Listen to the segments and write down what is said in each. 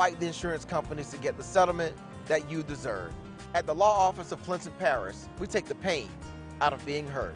fight the insurance companies to get the settlement that you deserve. At the law office of Clinton Paris, we take the pain out of being heard.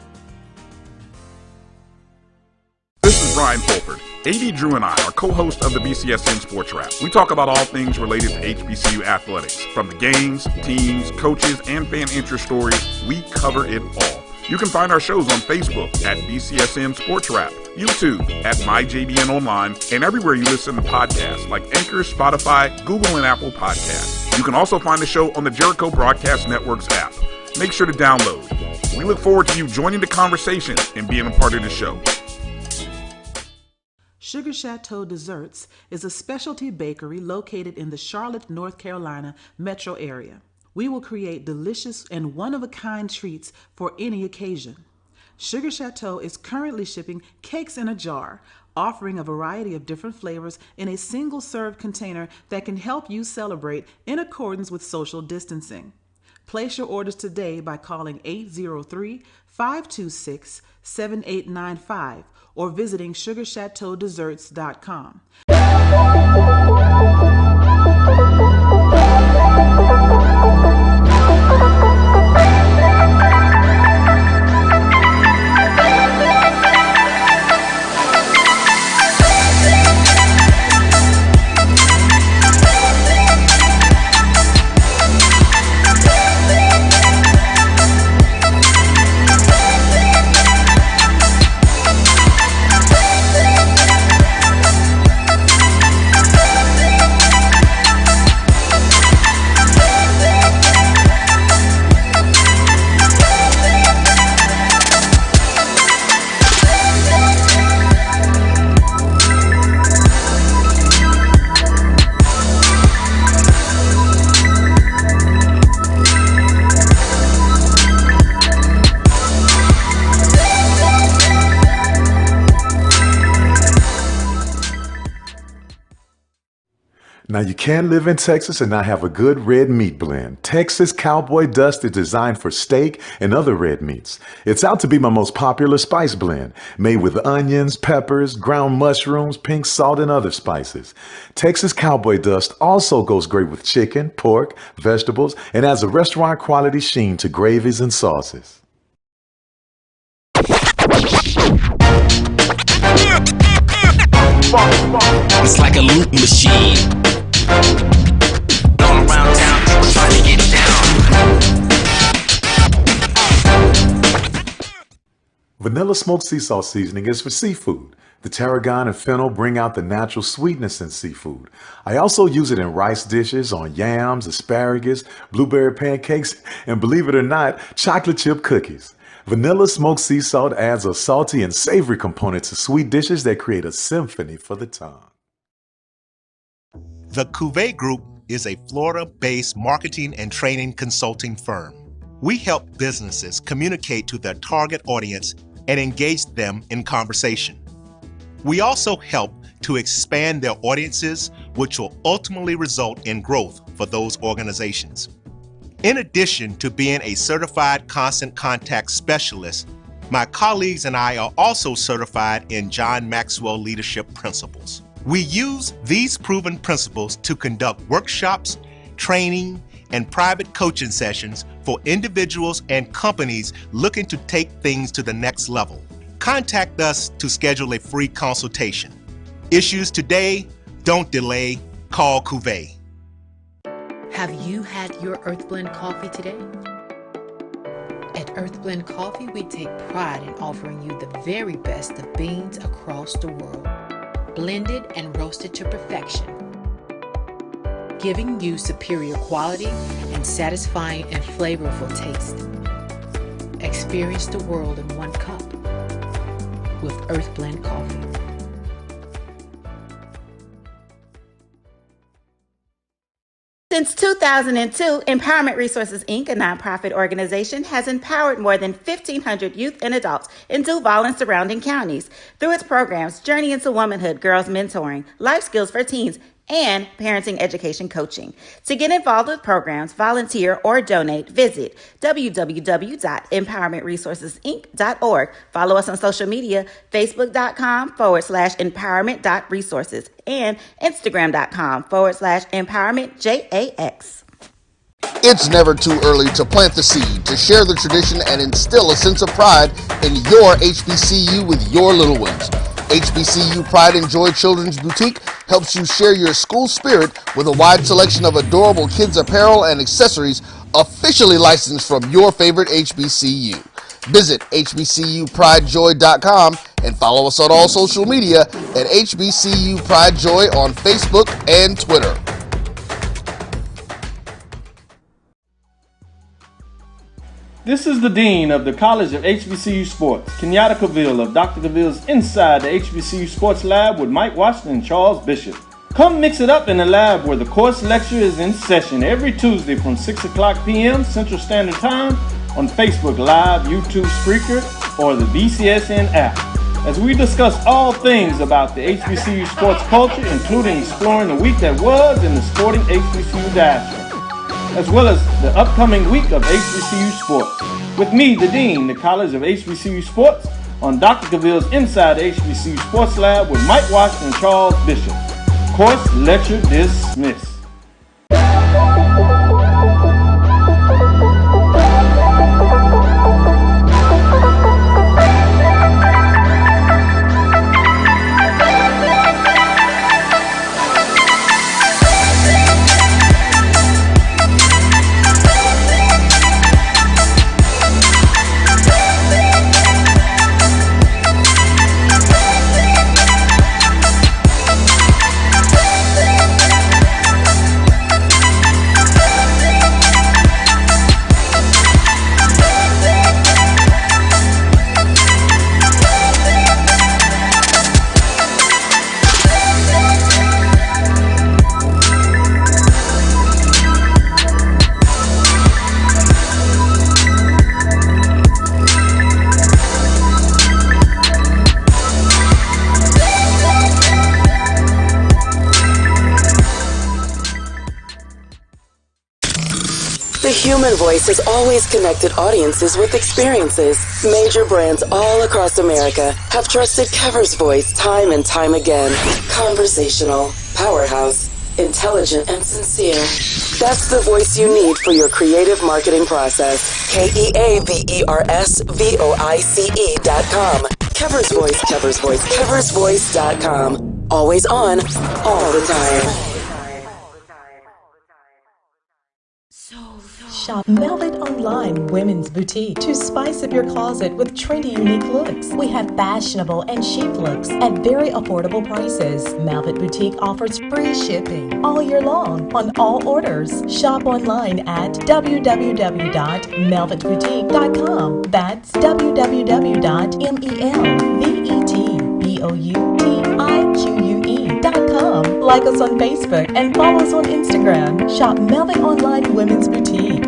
This is Brian Fulford. AD Drew and I are co-hosts of the BCSN Sports Wrap. We talk about all things related to HBCU athletics. From the games, teams, coaches, and fan interest stories, we cover it all. You can find our shows on Facebook at BCSN Sports Wrap, YouTube at MyJBN Online, and everywhere you listen to podcasts like Anchor, Spotify, Google, and Apple Podcasts. You can also find the show on the Jericho Broadcast Network's app. Make sure to download. We look forward to you joining the conversation and being a part of the show. Sugar Chateau Desserts is a specialty bakery located in the Charlotte, North Carolina metro area. We will create delicious and one-of-a-kind treats for any occasion. Sugar Chateau is currently shipping cakes in a jar, offering a variety of different flavors in a single-serve container that can help you celebrate in accordance with social distancing. Place your orders today by calling 803-526-7895 or visiting sugarchateaudesserts.com. Now, you can't live in Texas and not have a good red meat blend. Texas Cowboy Dust is designed for steak and other red meats. It's out to be my most popular spice blend, made with onions, peppers, ground mushrooms, pink salt, and other spices. Texas Cowboy Dust also goes great with chicken, pork, vegetables, and adds a restaurant quality sheen to gravies and sauces. It's like a loop machine. All around town, people trying to get down. Vanilla smoked sea salt seasoning is for seafood. The tarragon and fennel bring out the natural sweetness in seafood. I also use it in rice dishes, on yams, asparagus, blueberry pancakes, and believe it or not, chocolate chip cookies. Vanilla smoked sea salt adds a salty and savory component to sweet dishes that create a symphony for the tongue. The Cuvée Group is a Florida-based marketing and training consulting firm. We help businesses communicate to their target audience and engage them in conversation. We also help to expand their audiences, which will ultimately result in growth for those organizations. In addition to being a certified constant contact specialist, my colleagues and I are also certified in John Maxwell Leadership Principles. We use these proven principles to conduct workshops, training, and private coaching sessions for individuals and companies looking to take things to the next level. Contact us to schedule a free consultation. Issues today, don't delay, call Cuvée. Have you had your Earthblend coffee today? At Earthblend Coffee, we take pride in offering you the very best of beans across the world, blended and roasted to perfection, giving you superior quality and satisfying and flavorful taste. Experience the world in one cup with Earthblend Coffee. Since 2002, Empowerment Resources, Inc., a nonprofit organization, has empowered more than 1,500 youth and adults in Duval and surrounding counties. Through its programs, Journey into Womanhood, Girls Mentoring, Life Skills for Teens, and parenting education coaching. To get involved with programs, volunteer, or donate, visit www.empowermentresourcesinc.org. Follow us on social media, facebook.com/empowerment.resources and instagram.com/empowermentjax. It's never too early to plant the seed, to share the tradition, and instill a sense of pride in your HBCU with your little ones. HBCU Pride and Joy Children's Boutique helps you share your school spirit with a wide selection of adorable kids apparel and accessories officially licensed from your favorite HBCU. Visit hbcupridejoy.com and follow us on all social media at HBCU Pride Joy on Facebook and Twitter. This is the Dean of the College of HBCU Sports, Kenyatta Cavill of Dr. Cavill's Inside the HBCU Sports Lab with Mike Washington and Charles Bishop. Come mix it up in the lab where the course lecture is in session every Tuesday from 6 o'clock p.m. Central Standard Time on Facebook Live, YouTube Spreaker, or the BCSN app, as we discuss all things about the HBCU sports culture, including exploring the week that was in the sporting HBCU diaspora, as well as the upcoming week of HBCU sports. With me, the Dean, the College of HBCU Sports, on Dr. Cavill's Inside the HBCU Sports Lab with Mike Washington and Charles Bishop. Course lecture dismissed. The human voice has always connected audiences with experiences. Major brands all across America have trusted Kever's voice time and time again. Conversational, powerhouse, intelligent, and sincere. That's the voice you need for your creative marketing process. KEAVERSVOICE.com. Kever's Voice, Kever's Voice, KeversVoice.com. Always on, all the time. Shop Velvet Online Women's Boutique to spice up your closet with trendy, unique looks. We have fashionable and chic looks at very affordable prices. Velvet Boutique offers free shipping all year long on all orders. Shop online at www.melvetboutique.com. That's www.melvetboutique.com. Like us on Facebook and follow us on Instagram. Shop Velvet Online Women's Boutique.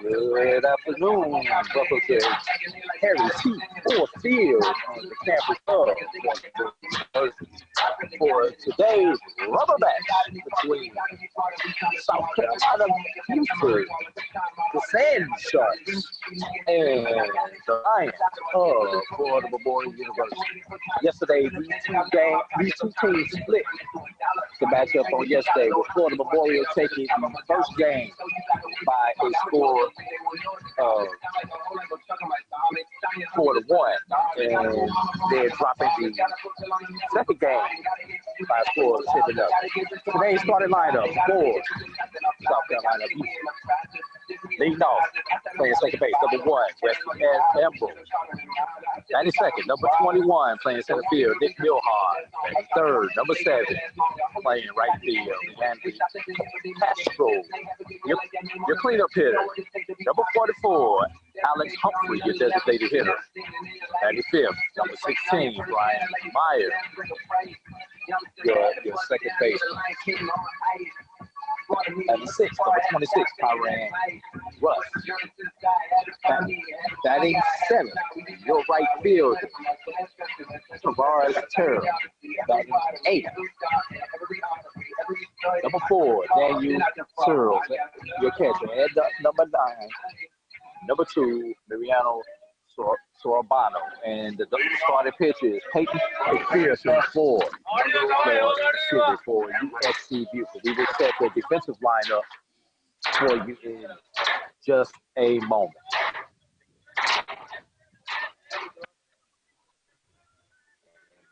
Good afternoon, Buckle to Harry T. Field on the campus of for today's rubber match between South Carolina Buford the Sand Sharks and the Lions of Florida Memorial University. Yesterday, these two teams split the matchup on yesterday, with Florida Memorial taking the first game by a score of 4-1, and they're dropping the second game by a score of 7-0. Today's starting lineup for South Carolina East. Leading off, playing second base, number 1, Wesley Campbell. 92nd, number 21, playing center field, Nick Milhard. And third, number 7, playing right field, Randy Castro. Your cleanup hitter, number 44, Alex Humphrey, your designated hitter. 95th, number 16, Brian Meyer, your second baseman. 96, number 26, Tyran Russ. Batting 7, your right field, Tavares Terrell. Batting 8, number 4, Daniel Searles, your catcher. And number 9, number 2, Mariano Sorabano. And the starting pitchers, Peyton McPherson for USCB. We will set the defensive lineup for you in just a moment.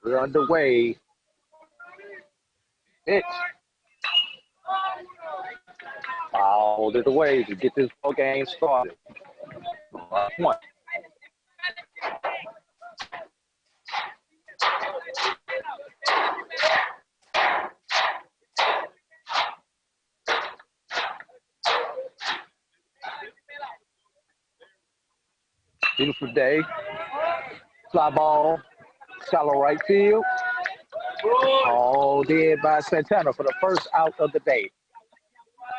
We're underway. Pitch. Fouled it away to get this ball game started. 1. Beautiful day. Fly ball, shallow right field. All dead by Santana for the first out of the day.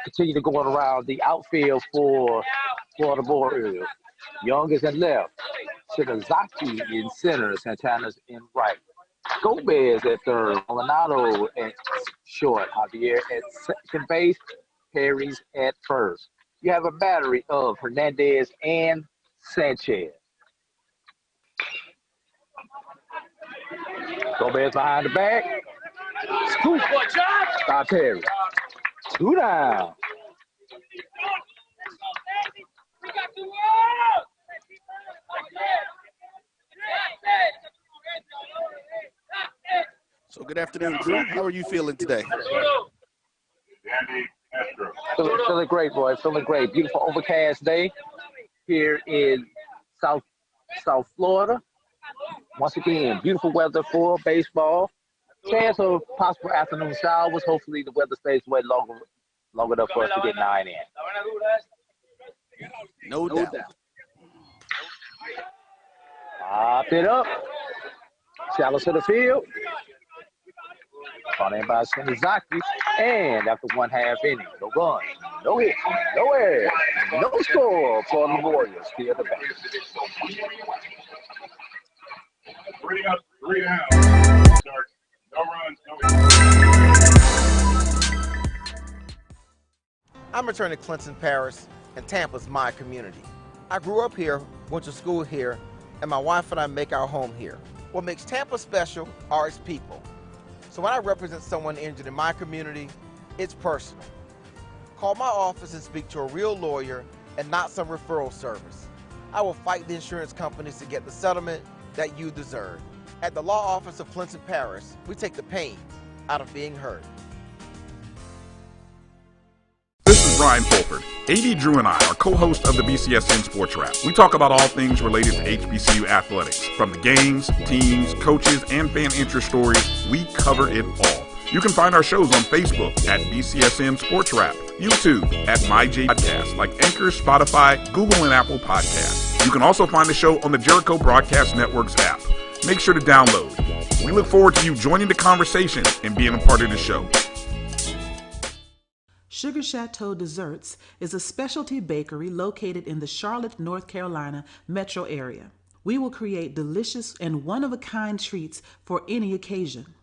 Continue to go around the outfield for Florida Warriors. Young is in left. Shinazaki in center. Santana's in right. Gomez at third. Molinado at short. Javier at second base. Perry's at first. You have a battery of Hernandez and Sanchez. Gomez behind the back. Scoop. By Perry. 2 down. So good afternoon, Drew. How are you feeling today? Feeling great, boy. Feeling great. Beautiful overcast day here in South Florida. Once again, beautiful weather for baseball. Chance of possible afternoon showers. Hopefully the weather stays wet long enough for us to get 9 in. No doubt. Pop it up. Shallow to the field. Caught in by Shinazaki. And after 1/2 inning, no run, no hit, no error, no score for the Warriors. Still the back. 3 up, 3 down. Start. No runs, no hits. I'm returning to Clinton Parish, and Tampa's my community. I grew up here, went to school here, and my wife and I make our home here. What makes Tampa special are its people. So when I represent someone injured in my community, it's personal. Call my office and speak to a real lawyer and not some referral service. I will fight the insurance companies to get the settlement that you deserve. At the law office of Clinton Parish, we take the pain out of being hurt. This is Ryan Fulford. AD Drew and I are co-hosts of the BCSN Sports Wrap. We talk about all things related to HBCU athletics. From the games, teams, coaches, and fan interest stories, we cover it all. You can find our shows on Facebook at BCSN Sports Wrap, YouTube at MyJ Podcast, like Anchor, Spotify, Google, and Apple Podcasts. You can also find the show on the Jericho Broadcast Network's app. Make sure to download. We look forward to you joining the conversation and being a part of the show. Sugar Chateau Desserts is a specialty bakery located in the Charlotte, North Carolina metro area. We will create delicious and one-of-a-kind treats for any occasion.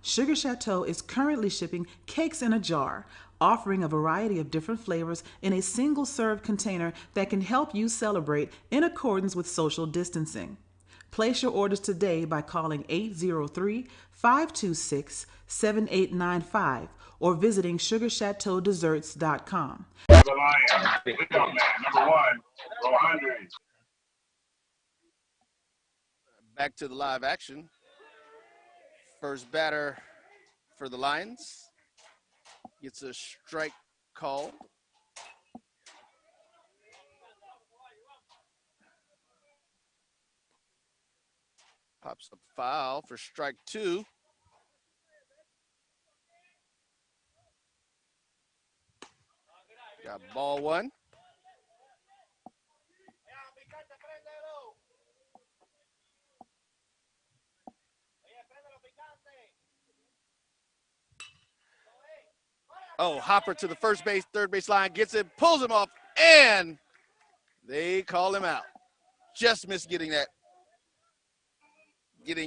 Sugar Chateau is currently shipping cakes in a jar, offering a variety of different flavors in a single serve container that can help you celebrate in accordance with social distancing. Place your orders today by calling 803-526-7895 or visiting sugarchateaudesserts.com. The Lions, leadoff man, number 1, row 100. Back to the live action. First batter for the Lions gets a strike call. Pops up foul for strike 2. Got ball 1. Oh, Hopper to the first base, third base line, gets it, pulls him off, and they call him out. Just missed getting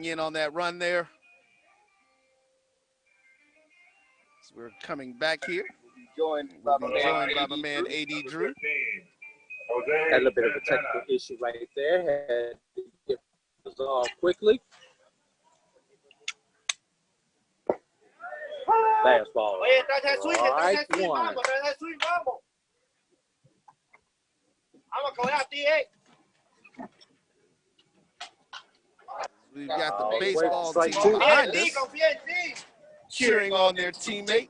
in on that run there. So we're coming back here. Joined We'll by be my joined man, by my man A.D. Drew. Had a little bit of a technical issue right there. Had to get resolved quickly. Fastball. Right one. We've got the baseball Strike team two. behind us, cheering on their teammate.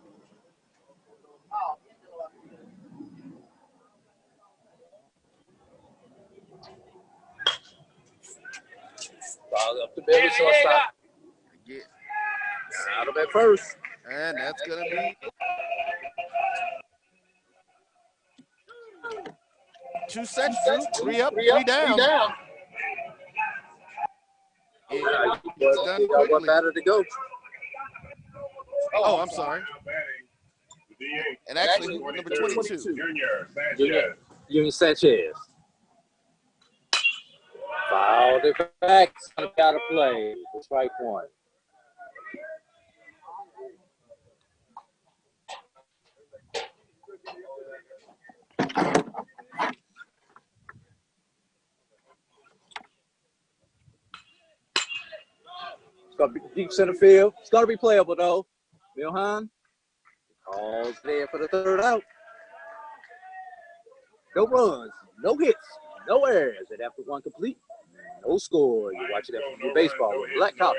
Ball up the middle, shortstop. Out of at first. And that's going to be 2 sets, Drew. 3 up, 3 down. It's done Got one quickly. batter to go. Oh, I'm sorry. And actually, number 22. Junior Sanchez. Fouled it back. Got to play. Strike one. It's going to be deep center field. It's going to be playable, though. Milhan calls there for the third out. No runs, no hits, no errors. And after one complete, no score. You're watching FMU Baseball with Black College.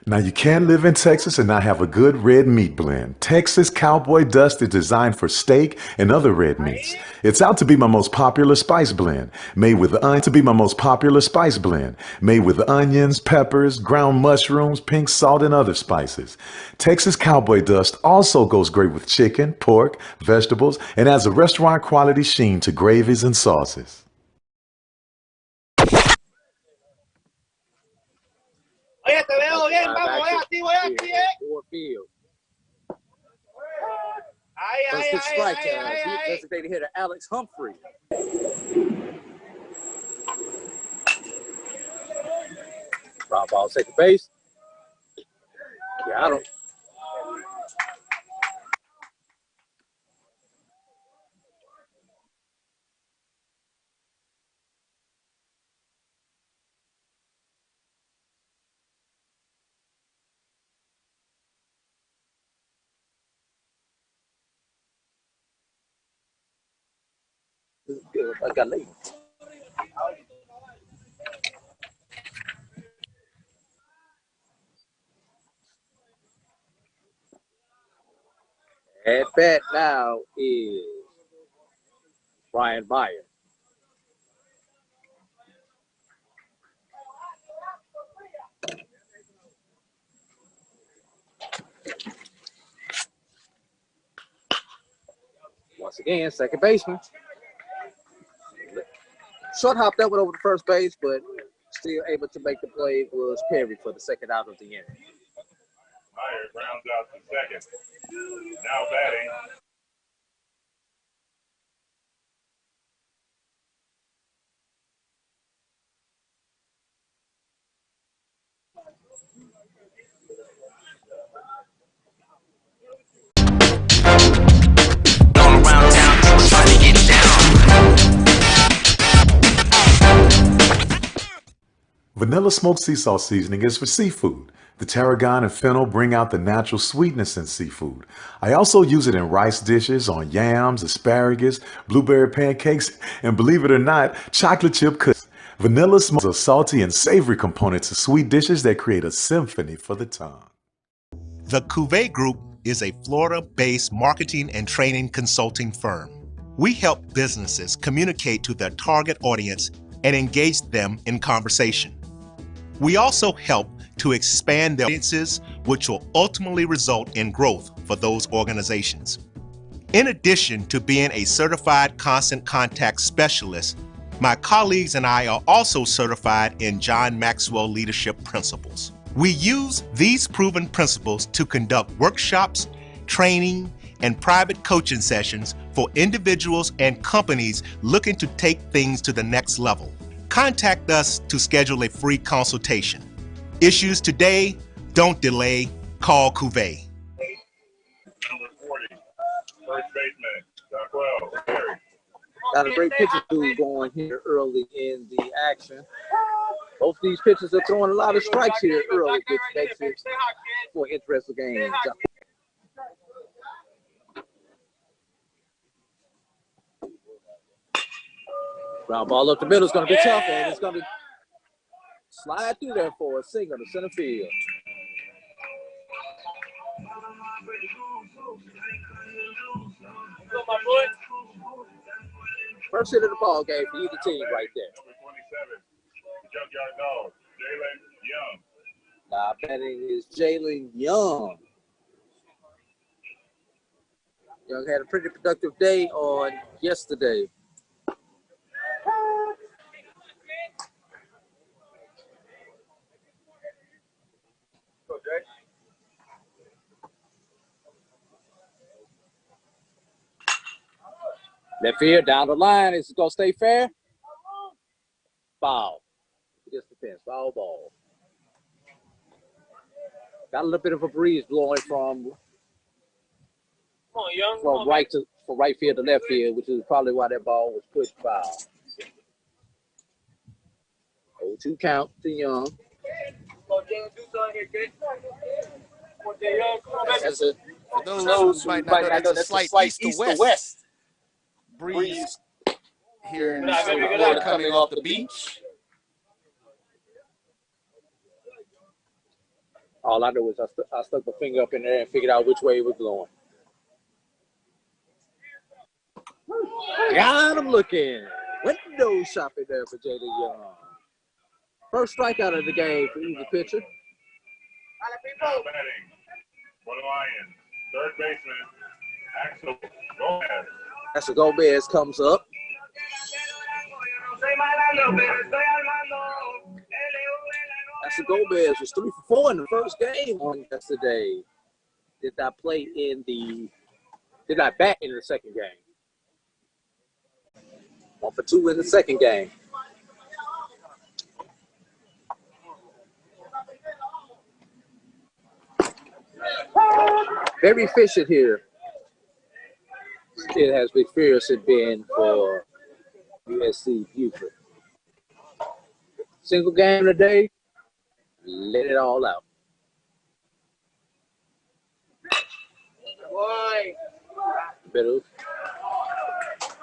Now, you can't live in Texas and not have a good red meat blend. Texas Cowboy Dust is designed for steak and other red meats. It's out to be my most popular spice blend, made with onions, peppers, ground mushrooms, pink salt, and other spices. Texas Cowboy Dust also goes great with chicken, pork, vegetables, and adds a restaurant quality sheen to gravies and sauces. Oye, te veo bien, vamos, voy aquí, Let's get strike. Designated hitter Alex Humphrey. Ground ball, second base. Got him. I got late. At bat now is Brian Meyer. Once again, second baseman. Short hop that one over to first base, but still able to make the play was Perry for the second out of the inning. Meyer grounds out to second. Now batting. All around town, trying to get down. Vanilla smoked sea salt seasoning is for seafood. The tarragon and fennel bring out the natural sweetness in seafood. I also use it in rice dishes, on yams, asparagus, blueberry pancakes, and believe it or not, chocolate chip cookies. Vanilla smokes a salty and savory component to sweet dishes that create a symphony for the tongue. The Cuvée Group is a Florida-based marketing and training consulting firm. We help businesses communicate to their target audience and engage them in conversation. We also help to expand their audiences, which will ultimately result in growth for those organizations. In addition to being a certified constant contact specialist, my colleagues and I are also certified in John Maxwell Leadership Principles. We use these proven principles to conduct workshops, training, and private coaching sessions for individuals and companies looking to take things to the next level. Contact us to schedule a free consultation. Issues today, don't delay, call Cuvée. Number 40, first baseman, Jacquel Perry. Got a great pitcher dude going here early in the action. Both of these pitchers are throwing a lot of strikes here early, which makes it for an interesting game. Ground ball up the middle is going to be tough, and it's going to slide through there for a single to center field. First hit of the ball game for either team right there. Number 27, Junkyard Dog, Jalen Young. Now batting is Jalen Young. Young had a pretty productive day on yesterday. Left field, down the line. Is it going to stay fair? Foul. It just depends. Foul ball. Got a little bit of a breeze blowing from right field to left field, which is probably why that ball was pushed foul. 0-2 count to Young. For those who might not know, that's a slight east to west breeze here in Florida coming off the beach. All I know is I stuck my finger up in there and figured out which way it was blowing. Got him looking. Window shopping there for Jalen Young. First strikeout of the game for either pitcher. Now batting for the Lions, third baseman, Axel Gomez. Axel Gomez comes up. Axel Gomez was 3 for 4 in the first game on yesterday. Did not bat in the second game. 1 for 2 in the second game. Very efficient here. It has McPherson been for USC Buford. Single game today, let it all out.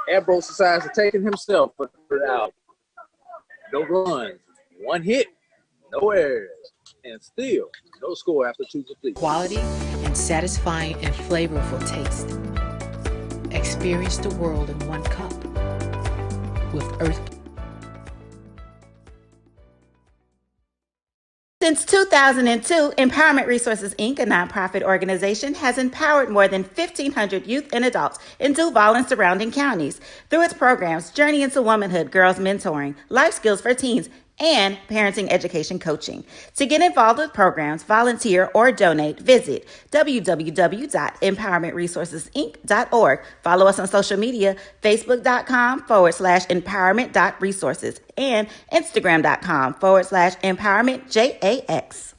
Ambrose decides to take it himself for the third out. No runs, one hit, no errors, and still no score after 2 complete. Quality and satisfying and flavorful taste. Experience the world in one cup with Earth. Since 2002, Empowerment Resources, Inc., a nonprofit organization, has empowered more than 1,500 youth and adults in Duval and surrounding counties through its programs Journey into Womanhood, Girls Mentoring, Life Skills for Teens, and Parenting Education Coaching. To get involved with programs, volunteer, or donate, visit www.empowermentresourcesinc.org. Follow us on social media, facebook.com/empowerment.resources and instagram.com/empowermentJAX.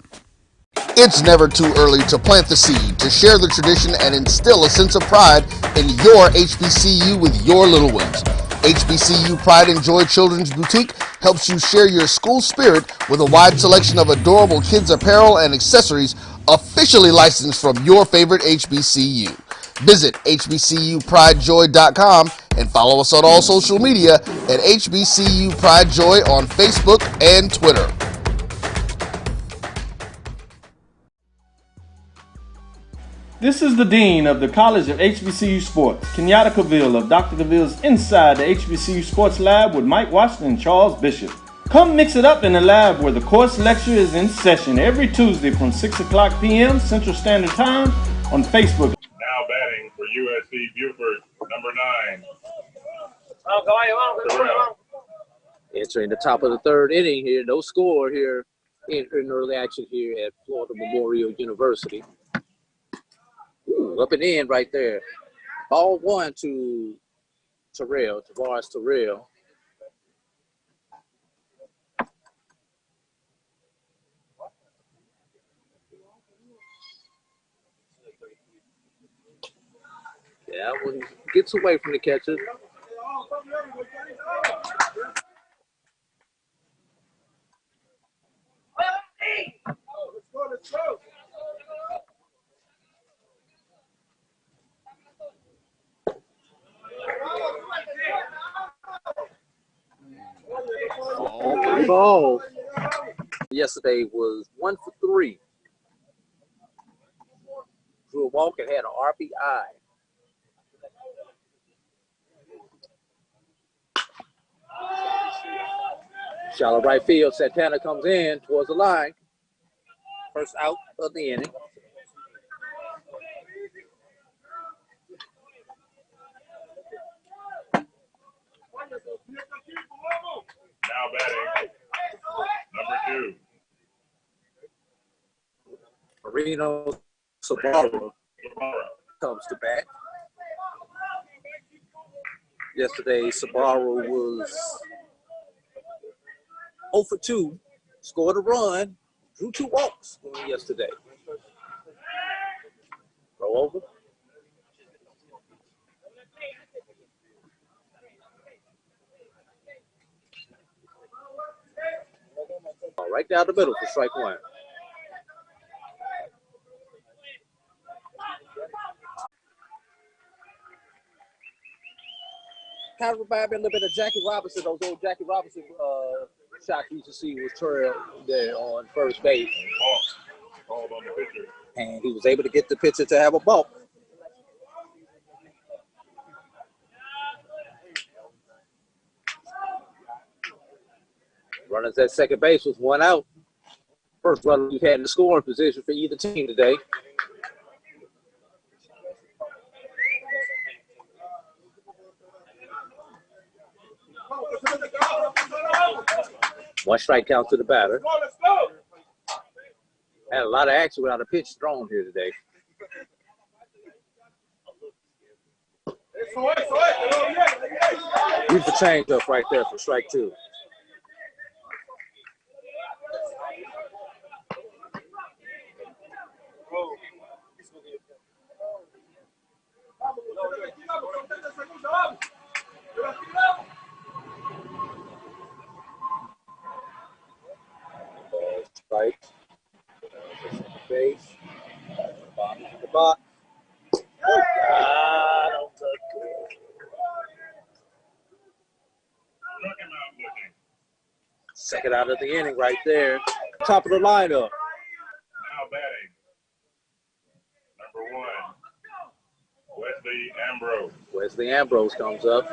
It's never too early to plant the seed, to share the tradition, and instill a sense of pride in your HBCU with your little ones. HBCU Pride and Joy Children's Boutique helps you share your school spirit with a wide selection of adorable kids apparel and accessories officially licensed from your favorite HBCU. Visit hbcupridejoy.com and follow us on all social media at HBCU Pride Joy on Facebook and Twitter. This is the Dean of the College of HBCU Sports, Kenyatta Cavill of Dr. Cavill's Inside the HBCU Sports Lab with Mike Washington and Charles Bishop. Come mix it up in the lab where the course lecture is in session every Tuesday from 6 o'clock p.m. Central Standard Time on Facebook. Now batting for USC Buford, number 9. Entering the top of the third inning here, no score here in early action here at Florida Memorial University. Ooh, up and in right there. Ball one to Terrell, Tavares Terrell. Yeah, when he gets away from the catcher. Let's go. Ball. Yesterday was 1 for 3. Drew a walk and had an RBI. Shallow right field. Santana comes in towards the line. First out of the inning. Now batting, number 2. Marino Sabara comes to bat. Yesterday, Sabara was 0 for 2, scored a run, drew 2 walks yesterday. Throw over. Right down the middle for strike one. Kind of remind me a little bit of Jackie Robinson, those old Jackie Robinson shots we used to see with Terrell there on first base. Called on the pitcher. And he was able to get the pitcher to have a bump. Runners at second base with 1 out. First runner we've had in the scoring position for either team today. One strike count to the batter. Had a lot of action without a pitch thrown here today. Use the change up right there for strike 2. Right. Base. Bottom of the box. Don't touch it. Second out of the inning right there. Top of the lineup. Now batting, number 1, Wesley Ambrose. Wesley Ambrose comes up.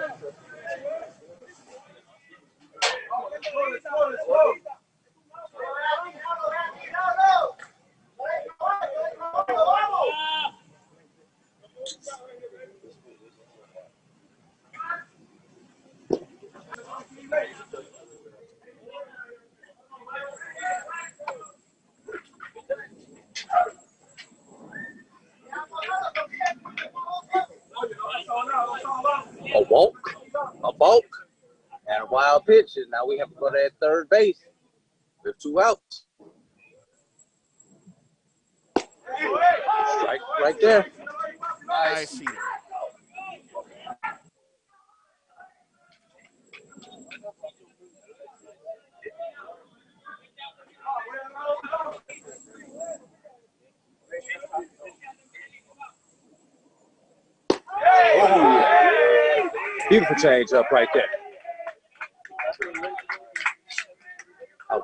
A balk, and a wild pitch. And now we have to go to that third base with 2 outs. Right there. Nice heater. Oh, beautiful change up right there.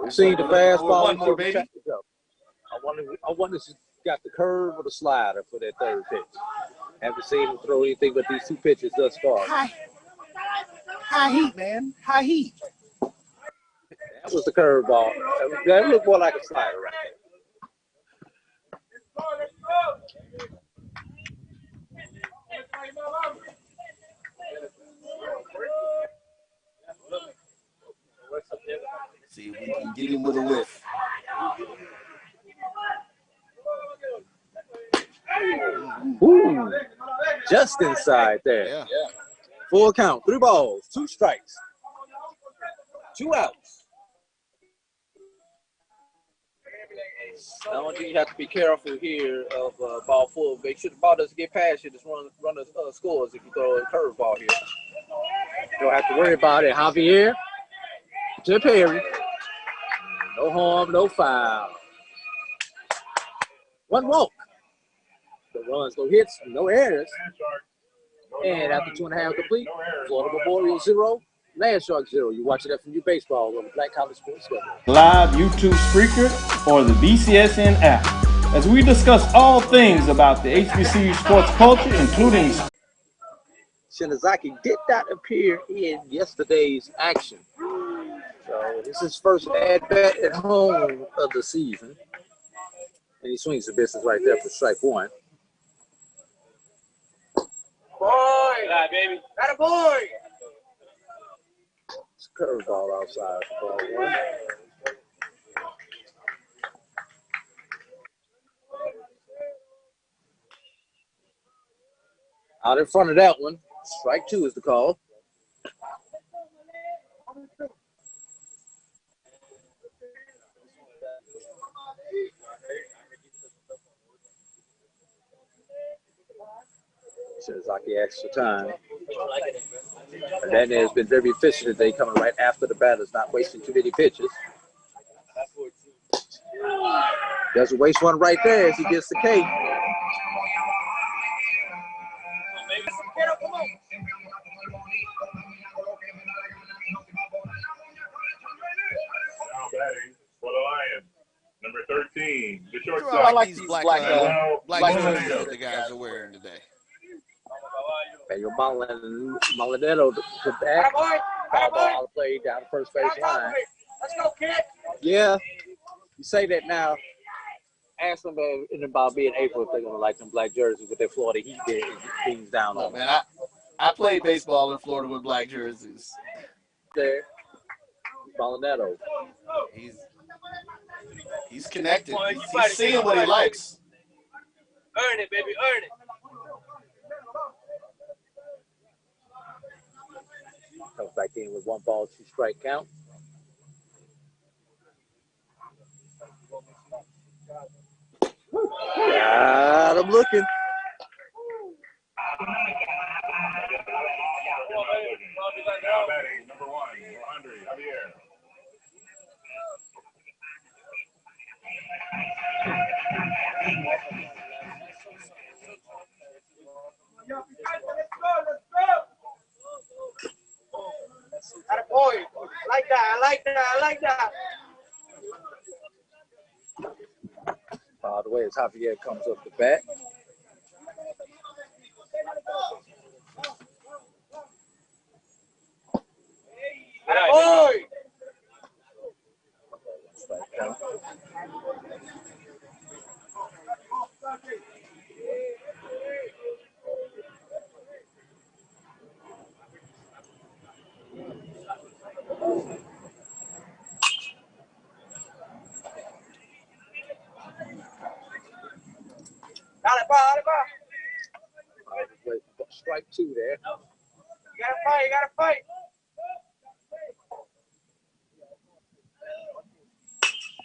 We've seen the fastball. One more, baby. I wonder if he's got the curve or the slider for that third pitch. Haven't seen him throw anything but these 2 pitches thus far. High heat, man. High heat. That was the curveball. That looked more like a slider right there. See if we can get him with a whiff. Ooh, just inside there. Yeah. Full count, 3 balls, 2 strikes, 2 outs. Now you have to be careful here of ball full. Make sure the ball doesn't get past you. Just run the scores if you throw a curveball here. You don't have to worry about it. Javier to Perry. No harm, no foul. 1 walk. No runs, no hits, no errors. And after 2.5 complete, Florida Memorial 0, Land Sharks 0. You're watching FMU Baseball on the Black College Sports Network. Live, YouTube, Spreaker, or the BCSN app, as we discuss all things about the HBCU sports culture, including. Shinazaki did not appear in yesterday's action. So this is his first at-bat at home of the season. And he swings the business right there for strike 1. Boy! Got baby. Got a boy! It's a curveball outside for ball 1. Out in front of that one. Strike 2 is the call. Shinazaki asks for time. And that has been very efficient today, coming right after the batters, not wasting too many pitches. Doesn't waste one right there as he gets the K. Now batting for the Lions, number 13, the shortstop. I like these black jerseys that the guys are wearing today. Manuel Molinetto to bat. Foul ball play down the first base line. Let's go, kid. Yeah, you say that now. Ask them in about being April if they're going to like them black jerseys with their Florida Heat things down on them. Man, I played baseball in Florida with black jerseys. There, Molinetto. He's connected. He's seeing what he likes. Earn it, baby, earn it. Comes back in with 1 ball, 2 strike count. Got him looking. Now batting, number 1, Andre Javier. Got a boy. Like that. I like that. I like that. By the way, as Javier comes up the bat. Boy! Strike two there. You gotta fight, you gotta fight.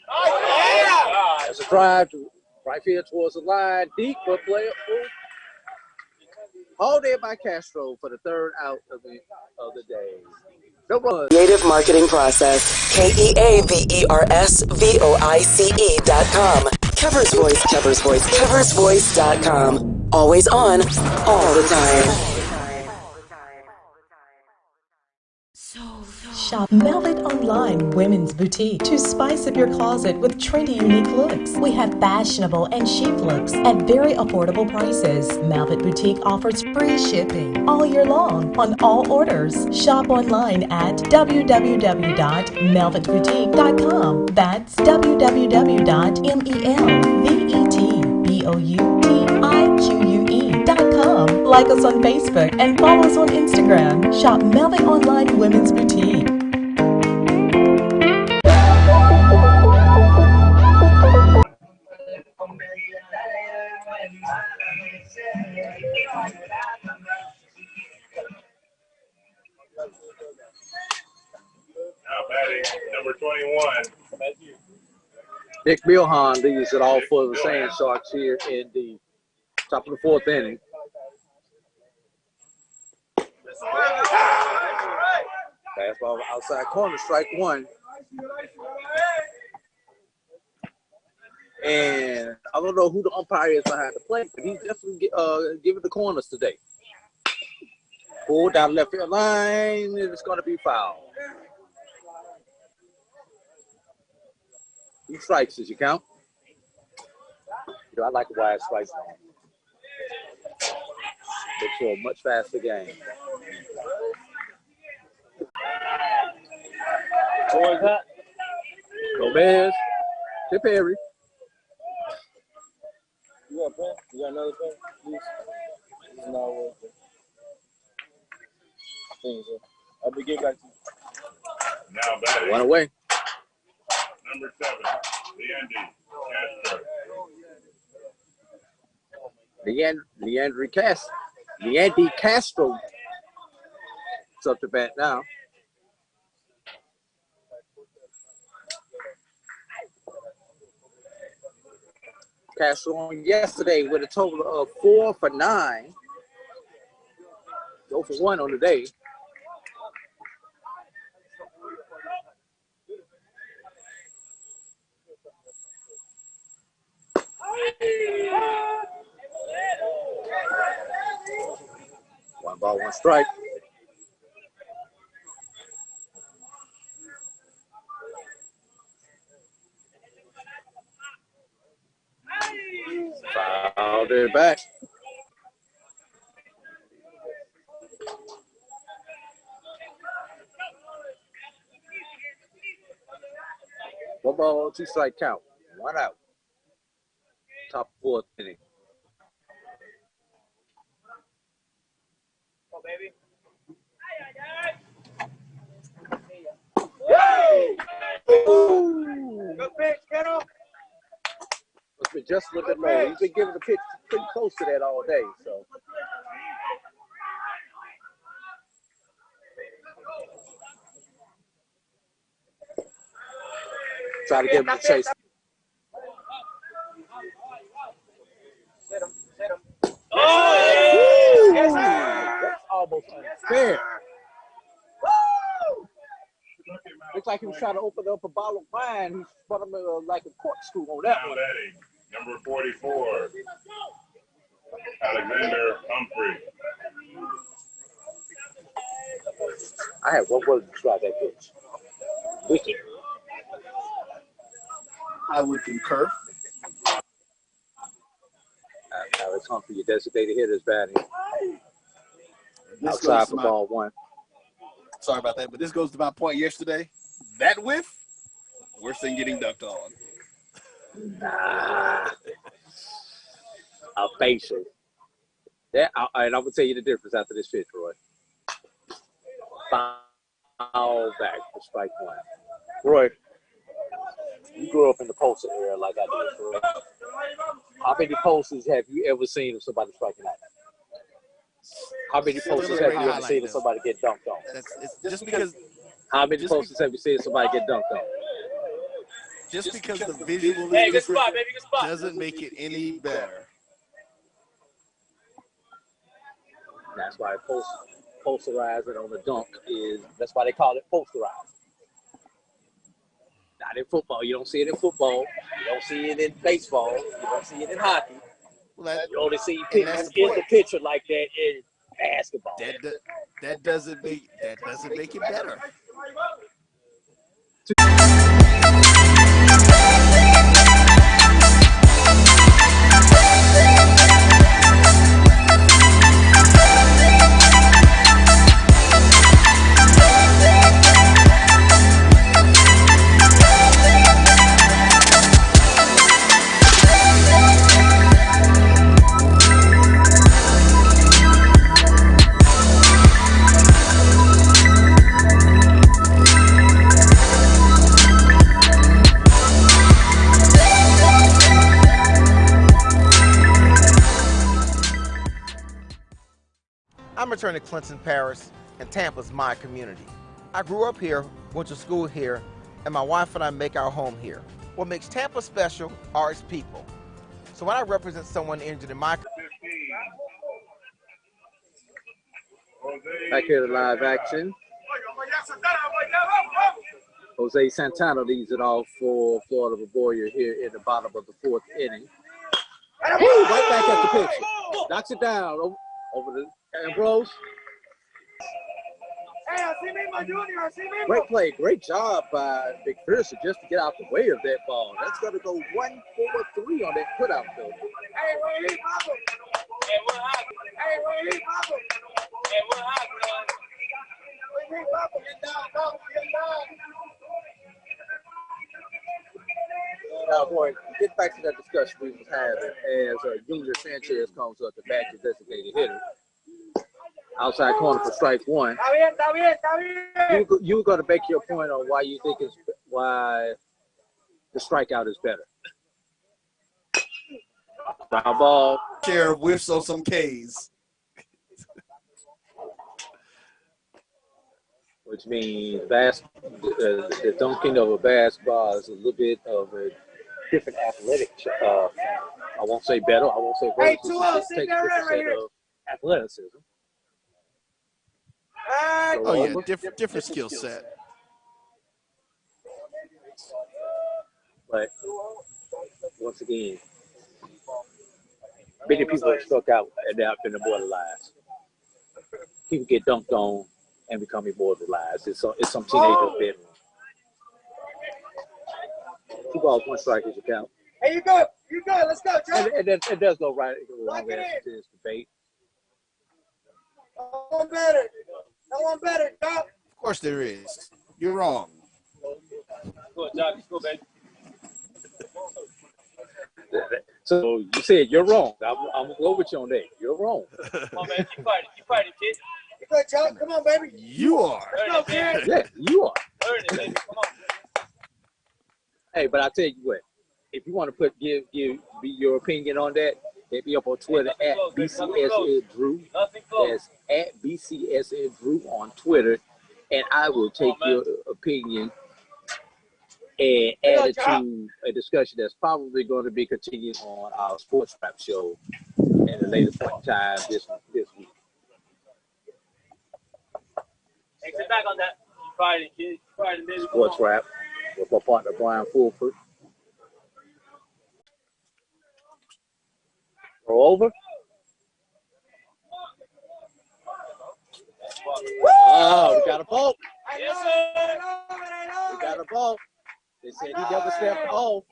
Oh, yeah! That's a drive to right field towards the line. Deep for player. All there by Castro for the third out of the day. No run. Creative marketing process. KEAVERSVOICE.com. Kever's Voice, Kever's Voice, KeversVoice.com. Always on, all the time. Shop Velvet Online Women's Boutique to spice up your closet with trendy, unique looks. We have fashionable and chic looks at very affordable prices. Velvet Boutique offers free shipping all year long on all orders. Shop online at www.melvetboutique.com. That's www.melvetboutique.com. Like us on Facebook and follow us on Instagram. Shop Velvet Online Women's Boutique. Now batting, number 21. Nick Milhan leads it all for the Sand Sharks here in the top of the fourth inning. Fastball outside corner, strike one. And I don't know who the umpire is behind the plate, but he's definitely giving the corners today. Pull down the left field line, and it's going to be foul. 2 strikes as you count. You know, I like the wide strikes. Makes for a much faster game. What was that? Gomez to Perry. You got a pen? You got another pen, please? It's not working. I'll be getting back to you. Now batting. One away. Number 7, Castro. Leandry Castro is up to bat now. Castro on yesterday with a total of 4 for 9. 0 for 1 on the day. One ball, one strike. Fouled it back. One ball, 2 strike count. 1 out. Top 4th inning. Oh, baby. Good pitch, kiddo. Must be just a little bit low. He's been giving the pitch pretty close to that all day. So. Try to give him the chase. Oh, yes, that's almost unfair. Looks like he was trying to open up a bottle of wine. He spun him like a corkscrew on that Now one. batting, number 44, Alexander Humphrey. I had one word to describe that pitch. Wicked. I would concur. Alex Humphrey, your designated hitter, is batting. This Outside goes for to ball one. Sorry about that, but this goes to my point yesterday. That whiff, worse than getting dunked on. Nah. A facial. And I'm going to tell you the difference after this pitch, Roy. Foul back for strike one. Roy, you grew up in the poster era like I did, correct? How many posters have you ever seen of somebody striking out? How many posters have you ever seen of somebody get dunked on? It's just because. How many posters have you seen somebody get dunked on? Just because the visual is different doesn't make it any better. That's why posterizing on the dunk that's why they call it posterized. Not in football. You don't see it in football. You don't see it in baseball. You don't see it in hockey. You only see pictures in the picture like that in basketball. That doesn't make it better. I'm returning to Clinton Paris, and Tampa's my community. I grew up here, went to school here, and my wife and I make our home here. What makes Tampa special are its people. So when I represent someone injured in my back here to live action. Jose Santana leads it off for Florida Boyer here in the bottom of the fourth inning. Right back at the pitch. Knocks it down over the Ambrose. Great play, great job by McPherson just to get out the way of that ball. That's going to go 1-4-3 on that putout field. Now, boy, get back to that discussion we was having as Junior Sanchez comes up to bat your designated hitter. Outside corner for strike one. You're going to make your point on why you think why the strikeout is better. Foul ball. Share of whiffs on some Ks. Which means the dunking of a basketball is a little bit of a different athletic. I won't say better. I won't say better. It takes a different set of athleticism. Oh yeah, different skill set. But once again, many people have struck out and now been immortalized. People get dunked on and become immortalized. It's some teenager's bedroom. 2 balls, 1 strike is your count. Hey, you good? Let's go, Joe. And it does go right along with this debate. No one better, Joe. Of course there is. You're wrong. Go, Joe. Go, baby. So you said you're wrong. I'm gonna go with you on that. You're wrong. Come on, man. You fighting, kid. You good, Joe? Come on, baby. You are. Let's go, kid. Yeah, you are. Earn it, baby. Come on. Hey, but I tell you what, if you want to give your opinion on that, hit me up on Twitter at BCSNDrew. That's at BCSNDrew on Twitter, and I will take your opinion and add it to a discussion that's probably going to be continued on our Sports Rap show at a later point in time this week. Hey, sit back on that. You fighting, kid. You fighting, baby. Sports Rap with my partner Brian Fulford. Throw over. Oh, we got a poke. Yes, sir. We got a ball. They said he never stepped off.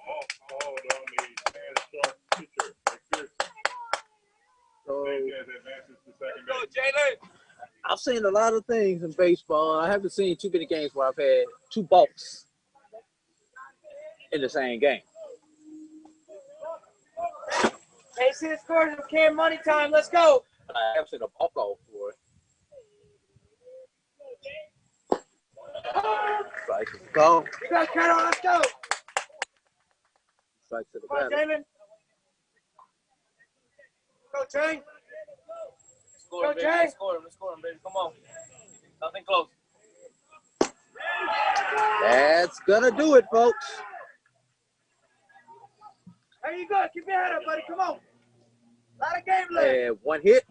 So, I've seen a lot of things in baseball. I haven't seen too many games where I've had two balks in the same game. AC scores. Cam money time. Let's go. But I have seen a balk off for it. Strike to the call. You got cut on. Let's go. Strike to the Come on, batter. Jalen. Go, Jay. Go, Jay. Let's score him, baby. Come on. Nothing close. That's gonna do it, folks. There you go. Keep your head up, buddy. Come on. A lot of game left. And one hit.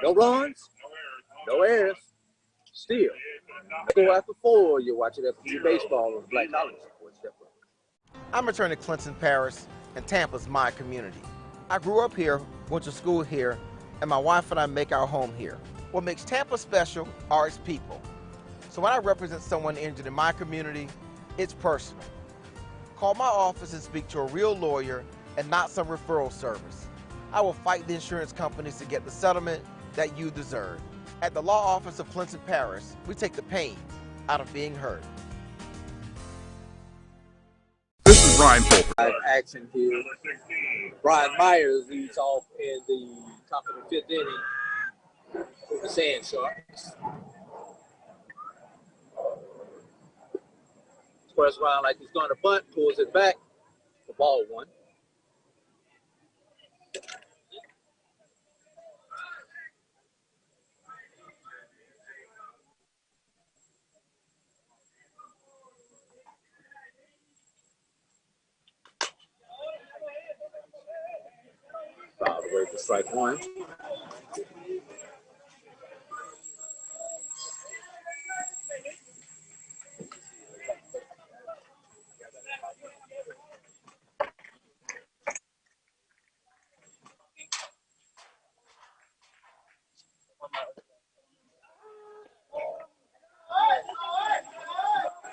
No runs. No errors. Still. Go after 4. You're watching FMU Baseball on Black College Sports Network. I'm attorney Clinton Paris, and Tampa's my community. I grew up here, went to school here, and my wife and I make our home here. What makes Tampa special are its people. So when I represent someone injured in my community, it's personal. Call my office and speak to a real lawyer and not some referral service. I will fight the insurance companies to get the settlement that you deserve. At the law office of Clinton Paris, we take the pain out of being hurt. This is Ryan Fulford. Action here. Brian Myers leads off in the top of the 5th inning for the Sand Sharks. Squares around like he's going to bunt, pulls it back. The ball 1. Foul away for strike 1.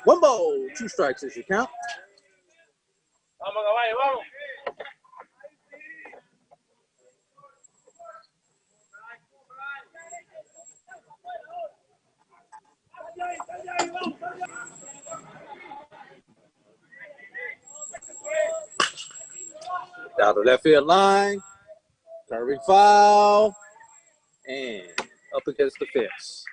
One ball, 2 strikes as you count. Vamos, caballo, vamos. Down the left field line. Curving foul. And up against the fence.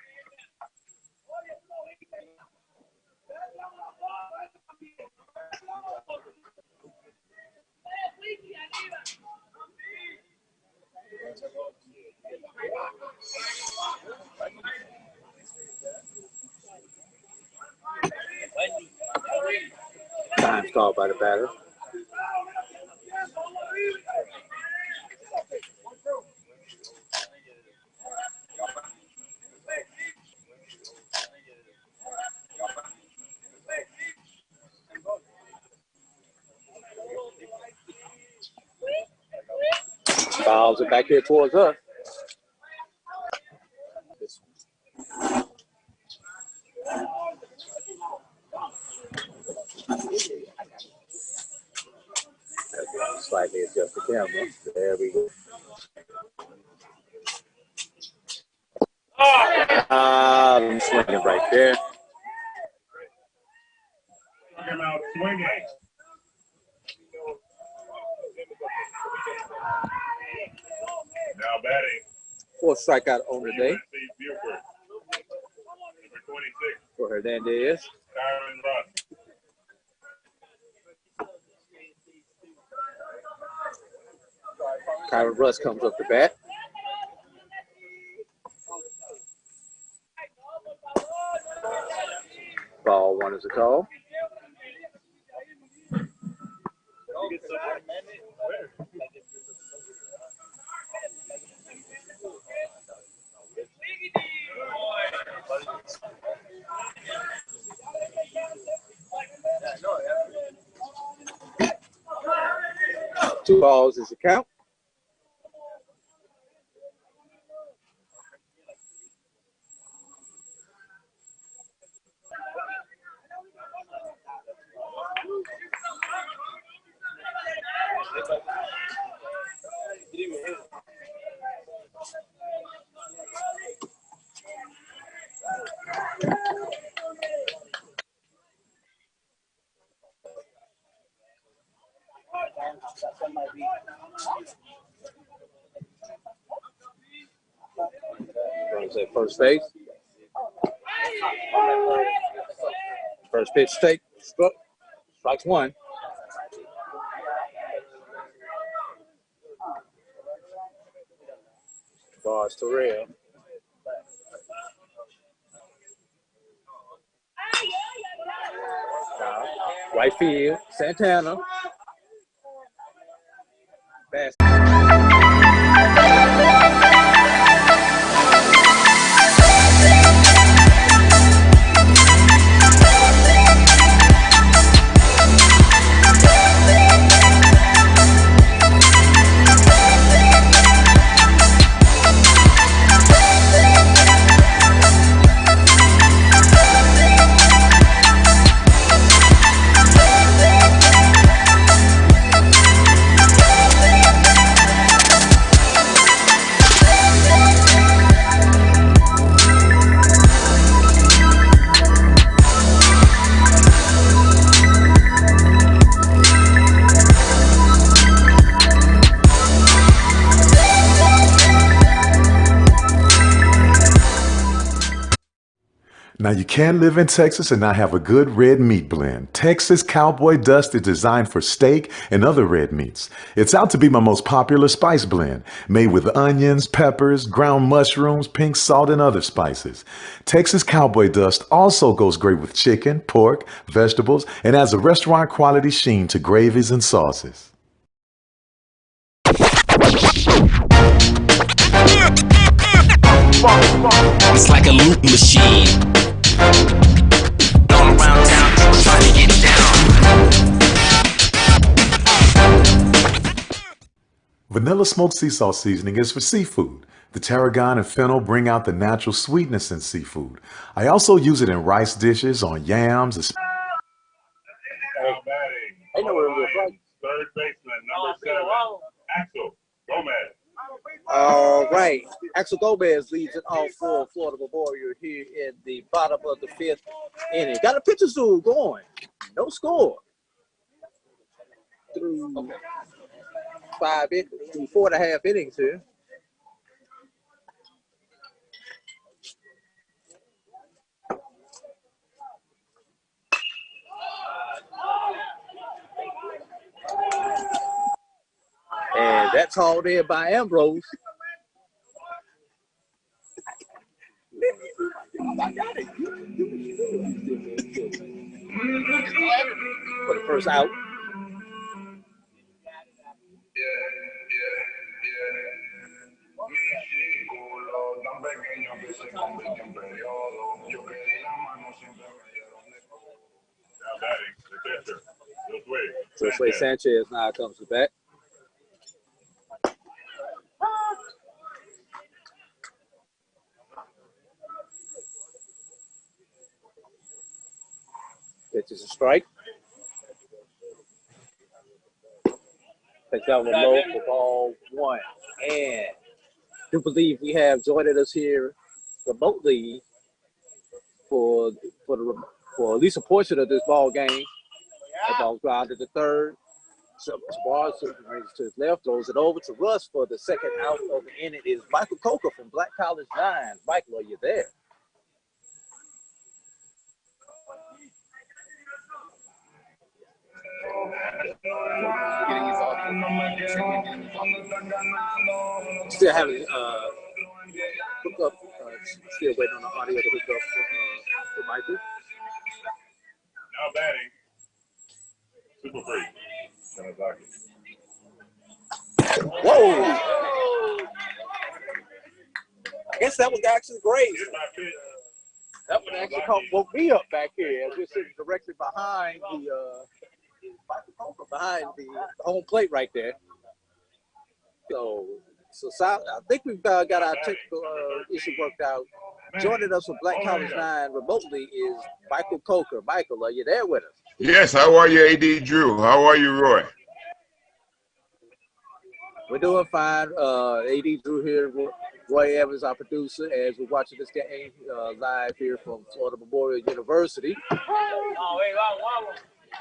Time's called by the batter. Fouls it back here towards us. Slightly adjust the camera. There we go. I'm swinging right there. Him out swinging. Now batting. 4th strikeout on the day for Hernandez. Kyron Russ comes up the bat. Ball 1 is a call. Two balls is the count. Runs at first base. First pitch take. Strikes one. Bars Terrell. Right field. Santana. Fast. Now, you can live in Texas and not have a good red meat blend. Texas Cowboy Dust is designed for steak and other red meats. It's out to be my most popular spice blend, made with onions, peppers, ground mushrooms, pink salt, and other spices. Texas Cowboy Dust also goes great with chicken, pork, vegetables, and adds a restaurant quality sheen to gravies and sauces. It's like a loop machine. All around town, people trying to get down. Vanilla smoked sea salt seasoning is for seafood. The tarragon and fennel bring out the natural sweetness in seafood. I also use it in rice dishes, on yams. Third baseman, number 7, Axel Gomez. All right. Axel Gomez leads it off for Florida Memorial here in the bottom of the 5th inning. Got a pitcher stool going. No score. Through 4.5 innings here. And that's hauled in by Ambrose. For the first out. Josue Sanchez now comes to bat. Pitch is a strike. Takes that one low for ball one. And I do believe we have joining us here remotely for at least a portion of this ball game. The ball's grounded to third. So Bars brings to his left, throws it over to Russ for the second out of the inning. Is Michael Coker from Black College 9. Michael, are you there? Still having hook up. Still waiting on the audio to hook up for Michael. Now batting, Super Free. Whoa! I guess that was actually great. That one actually woke me up back here. I was just sitting directly behind the home plate right there. So I think we've got our technical issue worked out. Joining us from Black College 9 remotely is Michael Coker. Michael, are you there with us? Yes, how are you, AD Drew? How are you, Roy? We're doing fine. AD Drew here, Roy Evans, our producer, as we're watching this game live here from Florida Memorial University.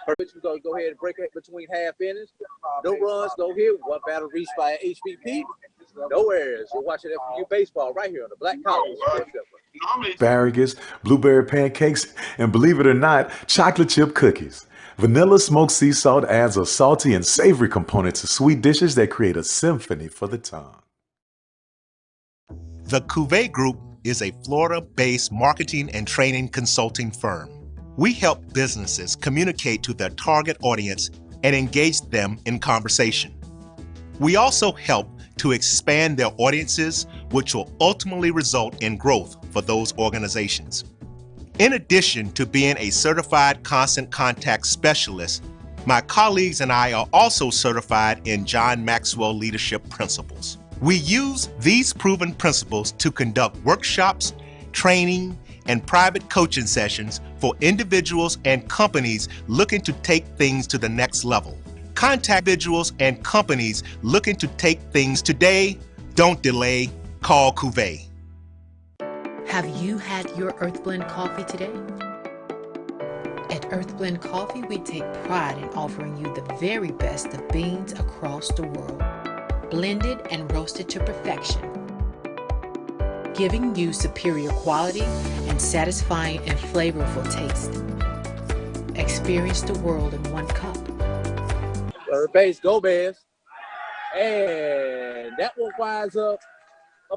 First, we're going to go ahead and break it between half innings. No runs, no hit. One batter reached by HBP. No errors. You're watching FMU baseball right here on the Black College Sports Network. Asparagus, blueberry pancakes, and believe it or not, chocolate chip cookies. Vanilla smoked sea salt adds a salty and savory component to sweet dishes that create a symphony for the tongue. The Cuvée Group is a Florida-based marketing and training consulting firm. We help businesses communicate to their target audience and engage them in conversation. We also help to expand their audiences, which will ultimately result in growth for those organizations. In addition to being a certified constant contact specialist, my colleagues and I are also certified in John Maxwell Leadership Principles. We use these proven principles to conduct workshops, training, and private coaching sessions for individuals and companies looking to take things to the next level. Contact individuals and companies looking to take things today. Don't delay. Call Cuvée. Have you had your Earthblend coffee today? At Earthblend Coffee, we take pride in offering you the very best of beans across the world, blended and roasted to perfection, giving you superior quality and satisfying and flavorful taste. Experience the world in one cup. Third base, Gomez. And that one winds up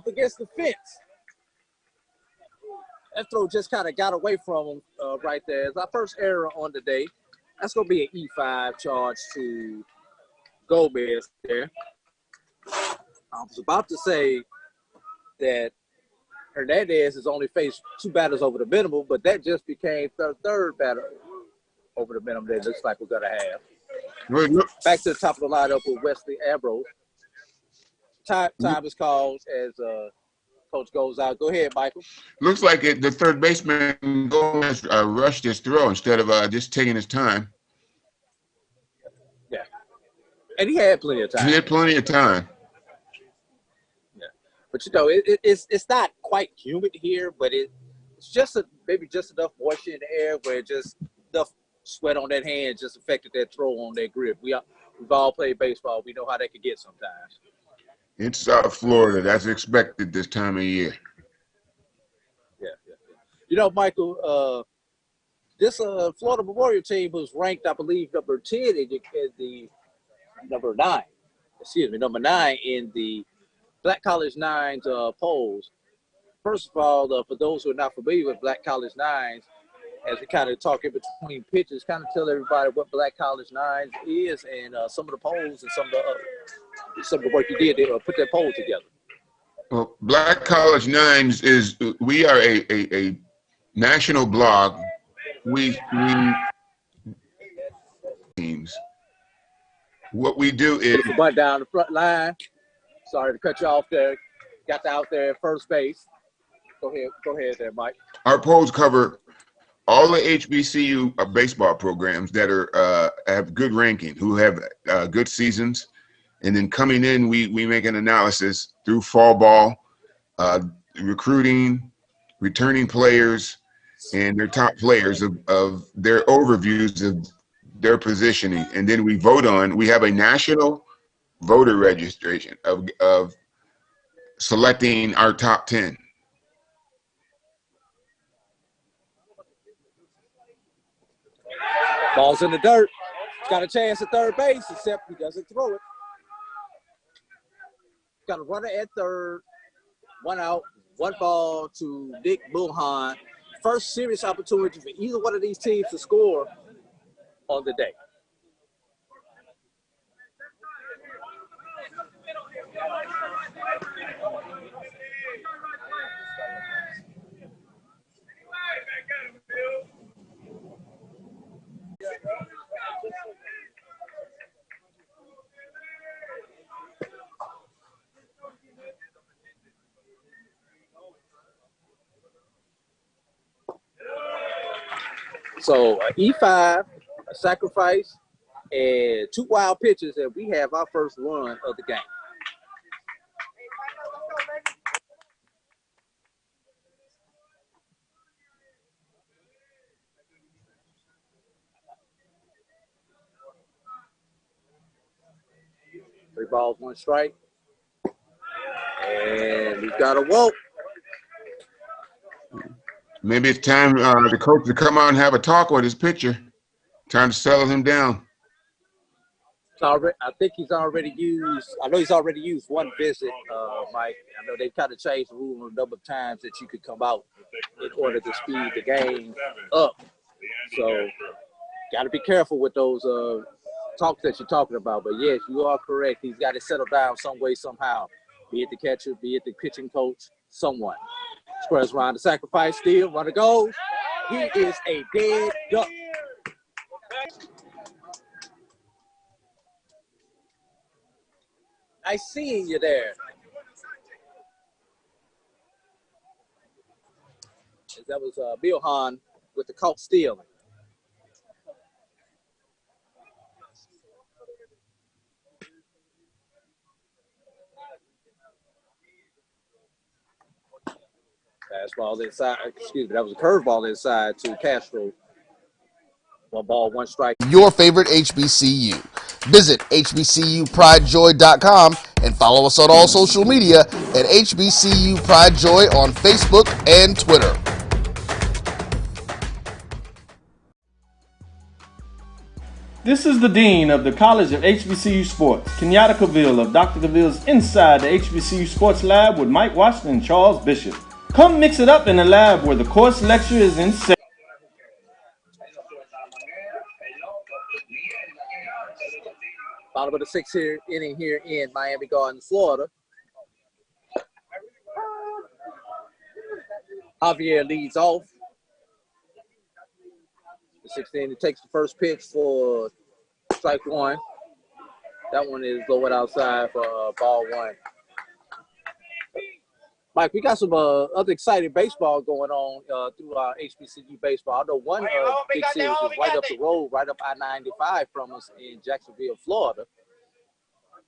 against the fence. That throw just kind of got away from him right there. It's our first error on the day. That's going to be an E5 charge to Gomez there. I was about to say that Hernandez has only faced 2 batters over the minimum, but that just became the third batter over the minimum that looks like we're going to have. Back to the top of the lineup with Wesley Ambrose. Time is called as coach goes out. Go ahead, Michael. Looks like the third baseman Gomez rushed his throw instead of just taking his time. Yeah. And he had plenty of time. He had plenty of time. Yeah. But, it's not quite humid here, but it's just maybe just enough moisture in the air where just enough sweat on that hand just affected that throw on that grip. We've all played baseball. We know how that could get sometimes. It's South Florida. That's expected this time of year. Yeah. Michael, this Florida Memorial team was ranked, I believe, number 10 in the number 9 in the Black College Nines polls. First of all, for those who are not familiar with Black College Nines, as we kind of talk in between pitches, kind of tell everybody what Black College Nines is and some of the polls and some of the work you did to put that poll together. Well, Black College Nines we are a national blog. We teams. What we do is butt down the front line. Sorry to cut you off there. Got out there at first base. Go ahead there, Mike. Our polls cover all the HBCU baseball programs that have good ranking, who have good seasons, and then coming in, we make an analysis through fall ball, recruiting, returning players, and their top players of their overviews of their positioning, and then we vote on. We have a national voter registration of selecting our top 10. Ball's in the dirt. He's got a chance at third base, except he doesn't throw it. Got a runner at third. 1 out, 1 ball to Nick Bullhon. First serious opportunity for either one of these teams to score on the day. So E5, a sacrifice, and 2 wild pitches, and we have our first run of the game. 3 balls, 1 strike. And we've got a walk. Maybe it's time the coach to come out and have a talk with his pitcher. Time to settle him down. I think he's already used. I know he's already used 1 visit, Mike. I know they've kind of changed the rule a number of times that you could come out in order to speed the game up. So, got to be careful with those talks that you're talking about. But yes, you are correct. He's got to settle down some way, somehow. Be it the catcher, be it the pitching coach, someone. Squares around the sacrifice, steal, runner goes. He is a dead duck. I seen you there. That was Bilhan with the caught stealing. Fastball inside. Excuse me, that was a curveball inside to Castro. 1 ball, 1 strike. Your favorite HBCU. Visit HBCUPrideJoy.com and follow us on all social media at HBCU Pride Joy on Facebook and Twitter. This is the Dean of the College of HBCU Sports, Kenyatta Cavill of Dr. Cavill's Inside the HBCU Sports Lab with Mike Washington and Charles Bishop. Come mix it up in the lab where the course lecture is insane. Bottom of the 6th inning here in Miami Gardens, Florida. Javier leads off. The 6th inning takes the first pitch for strike 1. That one is going outside for ball 1. Mike, we got some other exciting baseball going on through our HBCU baseball. I know one big series is right up the road, right up I-95 from us in Jacksonville, Florida.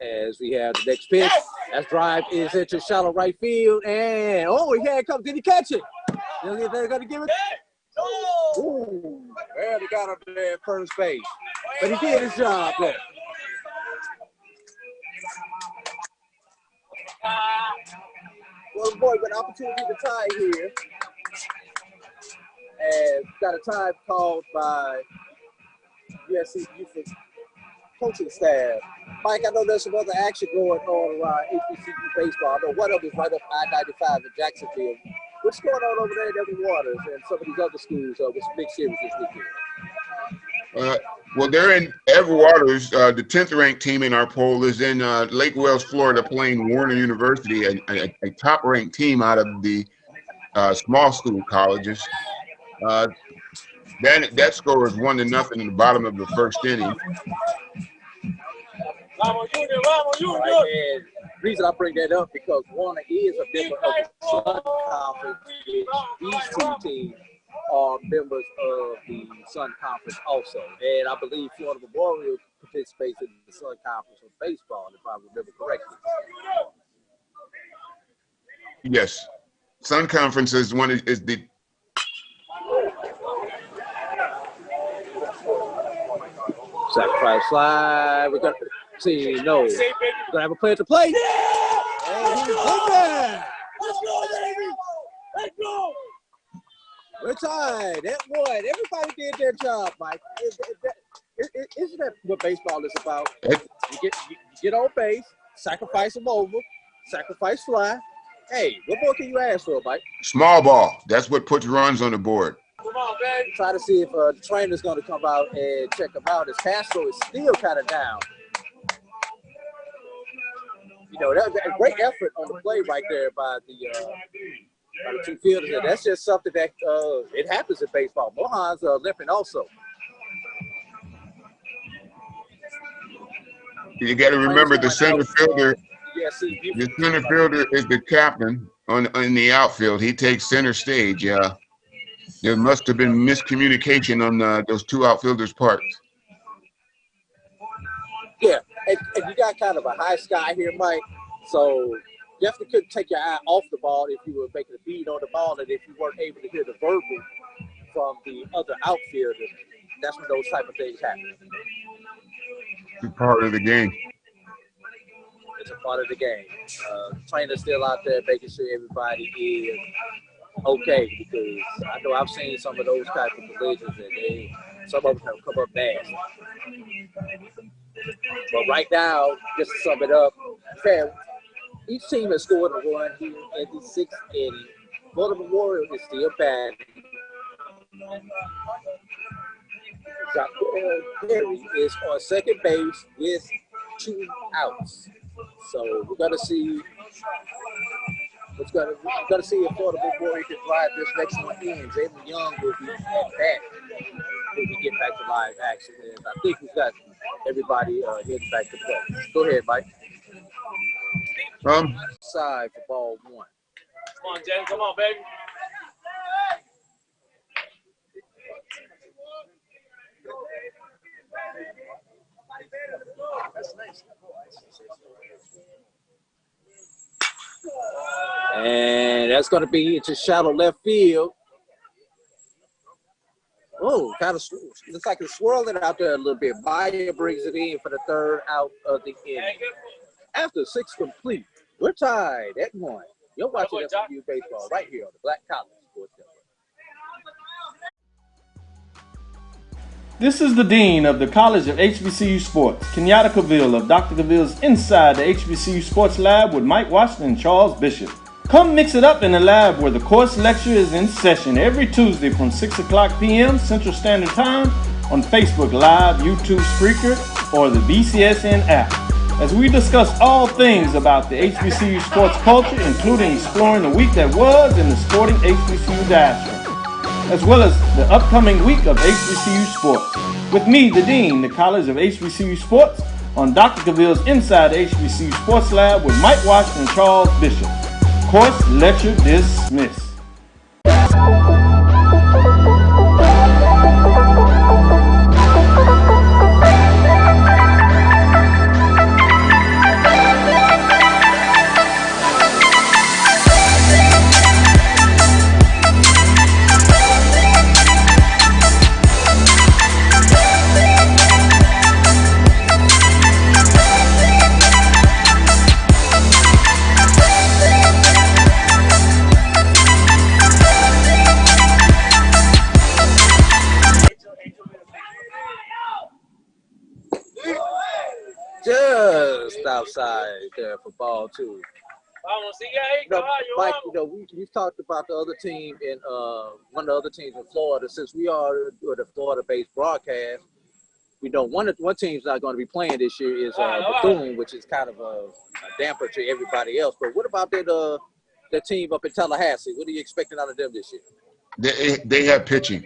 As we have the next pitch, that drive is into shallow right field, and here it comes. Did he catch it? They're going to give it. Ooh, barely got up there at first base, but he did his job there. Well, boy, with an opportunity to tie here. And got a time called by USCB youth coaching staff. Mike, I know there's some other action going on around HBCU baseball. I know one of them is right up I-95 in Jacksonville. What's going on over there in Edward Waters and some of these other schools with some big series this weekend? Well, they're in Edward Waters. The 10th ranked team in our poll is in Lake Wales, Florida, playing Warner University, a top ranked team out of the small school colleges. That score is 1-0 in the bottom of the 1st inning. Right, and the reason I bring that up because Warner is a member of the Sun Conference. These 2 teams are members of the Sun Conference also. And I believe Florida Memorial participates in the Sun Conference of baseball, if I remember correctly. Yes. Sun Conference is the sacrifice slide. We're going to see, no. We're going to have a play at the plate. And he's in there. Let's go, baby. Let's go. We're tied at 1. Everybody did their job, Mike. Isn't that what baseball is about? You get on base, sacrifice them over, sacrifice fly. Hey, what more can you ask for, Mike? small ball. That's what puts runs on the board. Come on, man. Try to see if the trainer's going to come out and check him out. As Castro is still kind of down. You know, that was a great effort on the play right there by the 2 fielders. And that's just something that it happens in baseball. Mohan's limping also. You got to remember the center fielder. The center fielder is the captain in the outfield. He takes center stage. There must have been miscommunication on those 2 outfielders' parts. Yeah, and you got kind of a high sky here, Mike. So definitely couldn't take your eye off the ball if you were making a beat on the ball, and if you weren't able to hear the verbal from the other outfielders. That's when those type of things happen. It's part of the game. It's a part of the game. Trainers still out there making sure everybody is okay, because I know I've seen some of those type of collisions and some of them have come up nasty. But right now, just to sum it up, each team has scored a run here in the 6th inning. Baltimore Memorial is still batting. Perry is on second base with 2 outs. So we're gonna see if Florida Memorial can drive this next one in. Jalen Young will be back when we get back to live action. And I think we've got everybody heading back to play. Go ahead, Mike. Side for ball 1. Come on, Jalen. Come on, baby. And that's going to be into shallow left field. Oh, kind of looks like it's swirling out there a little bit. Meyer brings it in for the 3rd out of the inning. After 6 complete, we're tied at 1. You're watching FMU Baseball right here on the Black College Sports Network. This is the Dean of the College of HBCU Sports, Kenyatta Cavill of Dr. Cavill's Inside the HBCU Sports Lab with Mike Washington and Charles Bishop. Come mix it up in the lab where the course lecture is in session every Tuesday from 6 o'clock p.m. Central Standard Time on Facebook Live, YouTube Spreaker, or the BCSN app, as we discuss all things about the HBCU sports culture, including exploring the week that was in the sporting HBCU diaspora, as well as the upcoming week of HBCU sports. With me, the Dean, the College of HBCU Sports, on Dr. Cavill's Inside the HBCU Sports Lab with Mike Washington and Charles Bishop. Course lecture dismissed. Just outside there for ball 2. Mike, we've talked about the other team in one of the other teams in Florida. Since we are doing a Florida-based broadcast, we know one team's not going to be playing this year is Bethune, which is kind of a damper to everybody else. But what about that team up in Tallahassee? What are you expecting out of them this year? They have pitching.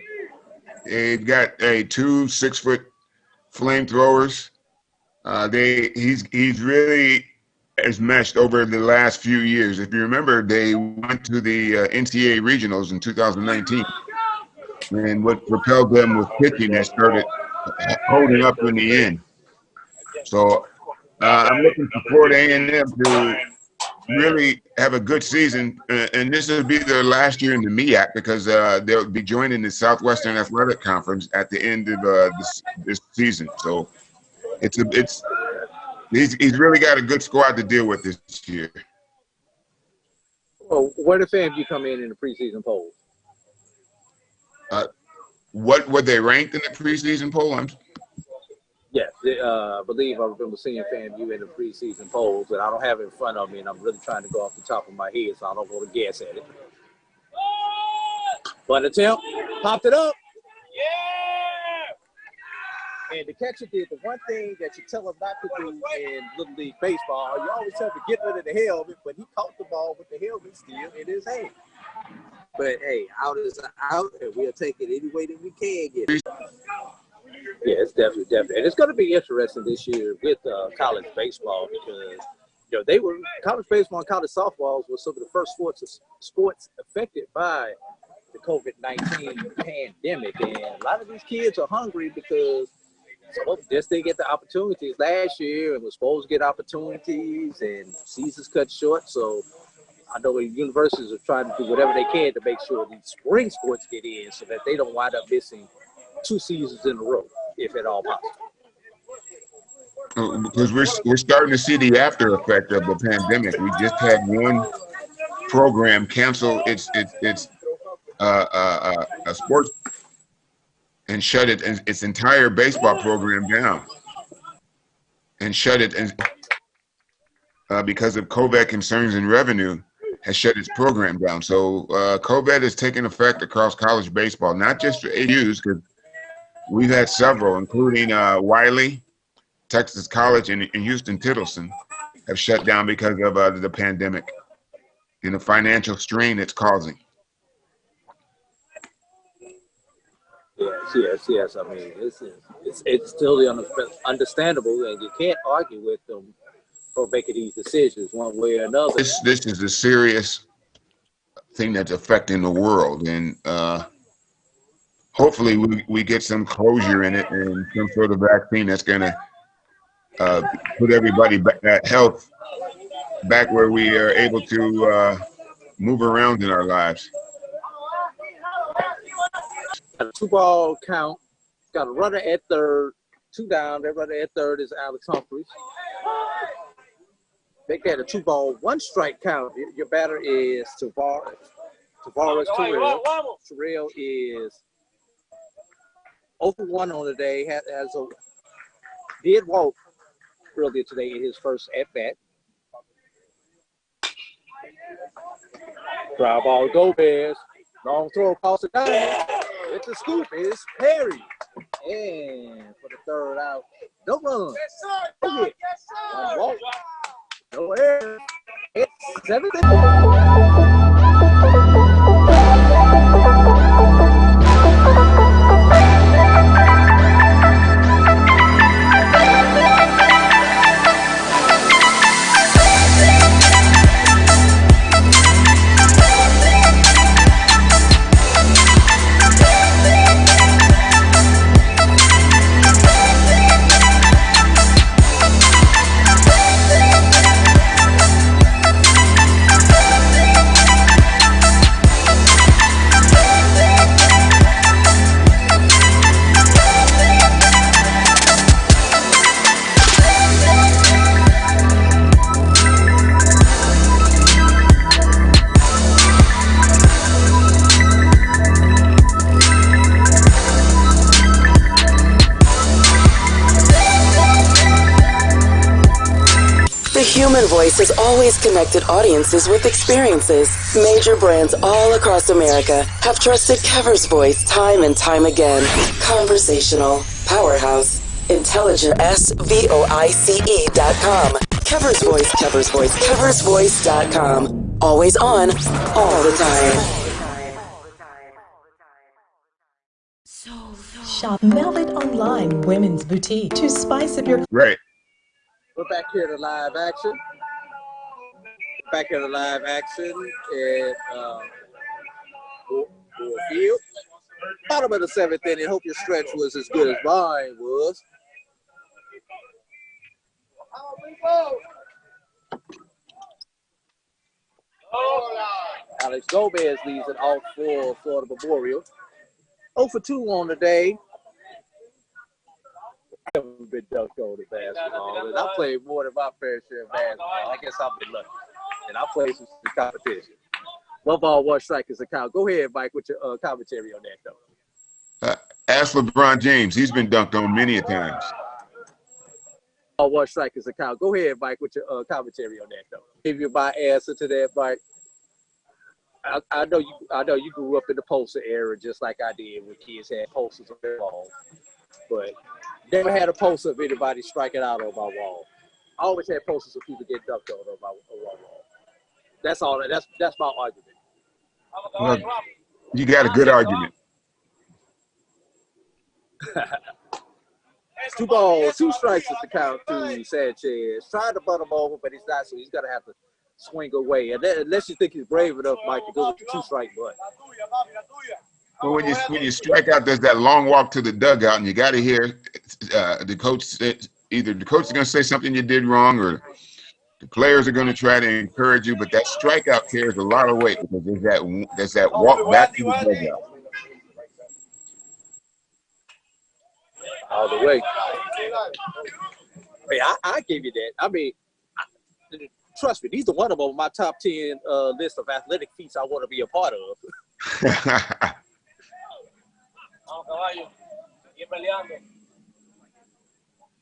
They've got 2 6-foot flamethrowers. He's really has meshed over the last few years. If you remember, they went to the NCAA regionals in 2019, and what propelled them with pitching has started holding up in the end. So I'm looking for Florida A&M to really have a good season, and this will be their last year in the MEAC because they'll be joining the Southwestern Athletic Conference at the end of this season. So he's really got a good squad to deal with this year. Well, where did FAMU come in the preseason polls? What were they ranked in the preseason poll? Yes, I believe I remember seeing FAMU in the preseason polls, but I don't have it in front of me, and I'm really trying to go off the top of my head, so I don't want to guess at it. But attempt, popped it up. And the catcher did the one thing that you tell him not to do in Little League Baseball. You always tell him to get rid of the helmet, but he caught the ball with the helmet still in his hand. But, hey, out is out, and we'll take it any way that we can get it. Yeah, it's definitely. And it's going to be interesting this year with college baseball because, college baseball and college softballs were some of the first sports affected by the COVID-19 pandemic. And a lot of these kids are hungry because some of them just didn't get the opportunities last year and was supposed to get opportunities, and seasons cut short. So I know the universities are trying to do whatever they can to make sure these spring sports get in so that they don't wind up missing 2 seasons in a row, if at all possible. because we're starting to see the after effect of the pandemic. We just had one program cancel its a sports and shut its entire baseball program down and shut it because of COVID concerns and revenue has shut its program down. So COVID is taking effect across college baseball, not just for AUs, because we've had several, including Wiley, Texas College, and Houston Tittleson have shut down because of the pandemic and the financial strain it's causing. Yes. I mean, it's totally understandable, and you can't argue with them for making these decisions one way or another. This is a serious thing that's affecting the world, and hopefully we get some closure in it and some sort of vaccine that's going to put everybody back, health back where we are able to move around in our lives. A 2-ball count. Got a runner at third. 2 down. That runner at third is Alex Humphreys. They got a 2-ball, 1 strike count. Your batter is Tavares Terrell. Terrell is 0 for 1 on the day. Did walk earlier today in his first at bat. Ground ball, Gomez. Long throw across the diamond. It's a scoop. It's Perry. And for the third out, no run. No hit. 1 walk. No error. It's 7-4. Human Voice has always connected audiences with experiences. Major brands all across America have trusted Kever's voice time and time again. Conversational, powerhouse, intelligent, SVOICE.com. Kever's Voice, Kever's Voice, KeversVoice.com. Always on, all the time. Shop Velvet Online Women's Boutique to spice up your... Right. We're back here to live action. Back here to live action at Field. Bottom of the 7th inning. Hope your stretch was as good as mine was. Alex Gomez leads it off for Florida Memorial. 0 for 2 on the day. I've never been dunked on in basketball, and I played more than my fair share of basketball. I guess I've been lucky, and I played some competition. 1 ball, 1 strike is a count. Go ahead, Mike, with your commentary on that, though. Ask LeBron James. He's been dunked on many a times. 1 ball, 1 strike is a count. Go ahead, Mike, with your commentary on that, though. Give you my answer to that, Mike. I know you grew up in the poster era just like I did when kids had posters on their walls, but never had a poster of anybody striking out on my wall. I always had posters of people getting dunked on my wall. That's all. That's my argument. Well, you got a good argument. 2 balls, 2 strikes is the count to Sanchez. Trying to butt him over, but he's not, so he's going to have to swing away. And then, unless you think he's brave enough, Mike, to go with the 2-strike butt. Well, when you strike out, there's that long walk to the dugout, and you got to hear the coach say, either the coach is going to say something you did wrong, or the players are going to try to encourage you. But that strikeout carries a lot of weight because there's that walk back to the dugout. All the way. Hey, I give you that. I mean, trust me, these are one of them on my top 10 list of athletic feats I want to be a part of.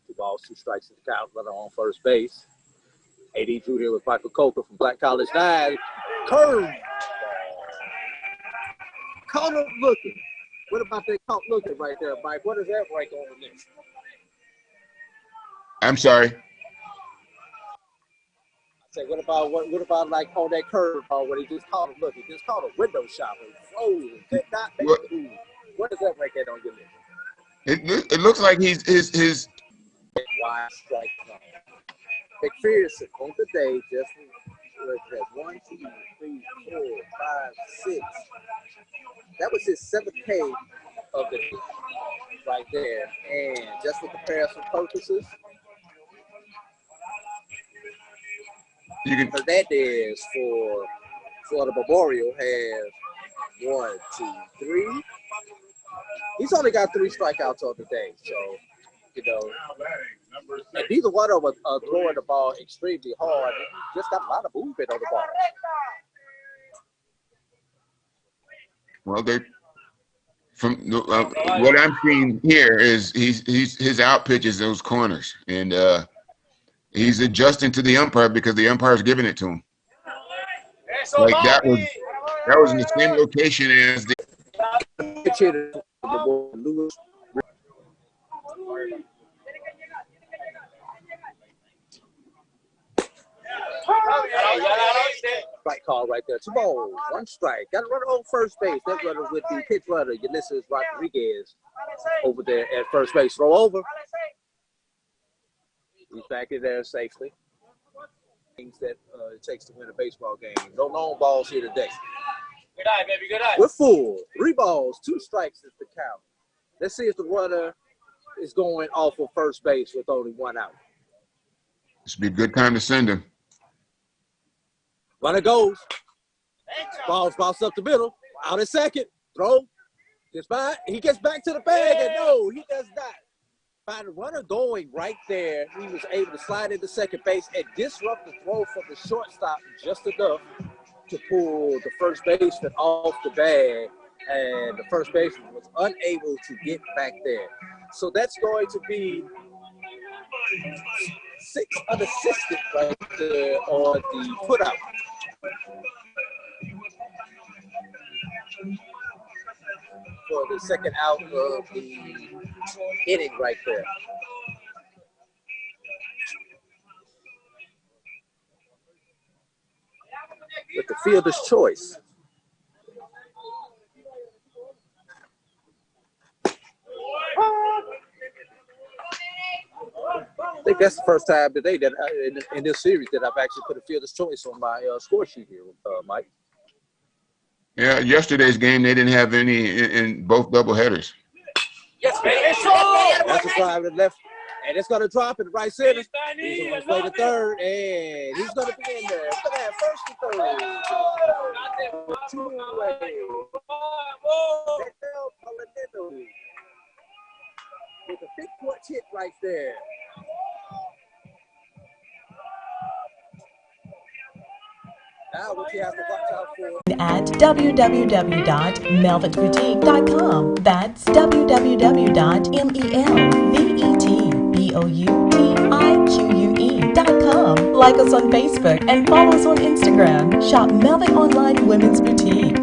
Two balls, two strikes in the count, runner on first base. AD Drew here with Michael Coker from Black College 9. Curve. Caught him looking. What about that caught looking right there, Mike? What does that rank on the list? I'm sorry. I say, what about like on that curve ball when he just caught him looking? Just caught a window shot and froze and could not make it move. What does that rank at on your list? It looks like his wide strike zone. McPherson on the day just at 1, 2, 3, 4, 5, 6. That was his 7th K of the day right there. And just for comparison purposes, that is for Florida Memorial has 1, 2, 3. He's only got 3 strikeouts on the day, so you know. And neither one of them are throwing the ball extremely hard. He just got a lot of movement on the ball. Well, from what I'm seeing here is his out pitches those corners, and he's adjusting to the umpire because the umpire's giving it to him. Like that was in the same location as the. Strike call right there. 2 balls, 1 strike. Got to run on first base. That runner with the pitch runner, Ulysses Rodriguez, over there at first base. Throw over. He's back in there safely. Things that it takes to win a baseball game. No long balls here today. Good eye, baby. Good eye. We're full. 3 balls, 2 strikes is the count. Let's see if the runner is going off of first base with only 1 out. This would be a good time to send him. Runner goes. Balls bounce up the middle. Out at second. Throw. Gets by. He gets back to the bag. And no, he does not. By the runner going right there, he was able to slide into second base and disrupt the throw from the shortstop just enough to pull the first baseman off the bag. And the first baseman was unable to get back there. So that's going to be 6 unassisted right there on the putout. For the second out of the inning right there. With the fielder's choice. I think that's the first time today that in this series that I've actually put a fielder's choice on my score sheet here, Mike. Yeah, yesterday's game they didn't have any in both doubleheaders. Yes, man. That's a drive to the left, and it's going to drop in the right center. He's going to play the third, and he's going to be in there. He's going to have first and third. 2 away. With a big punch hit right there. Now what you have to watch out for. At www.melvetboutique.com. That's www.melvetboutique.com. Like us on Facebook and follow us on Instagram. Shop Melvet Online Women's Boutique.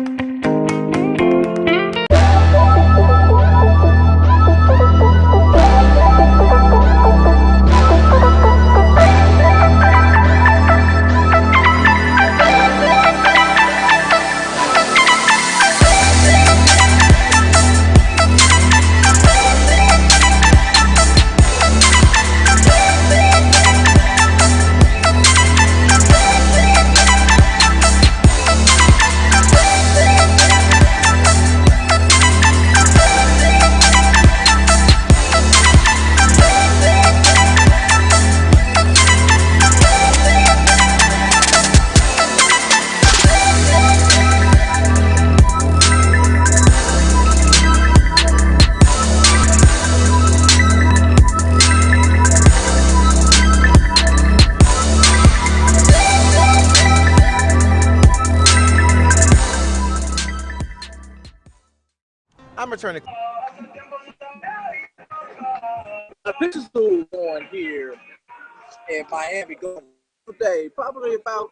returning. The pitchers duel going here in Miami going today. Probably about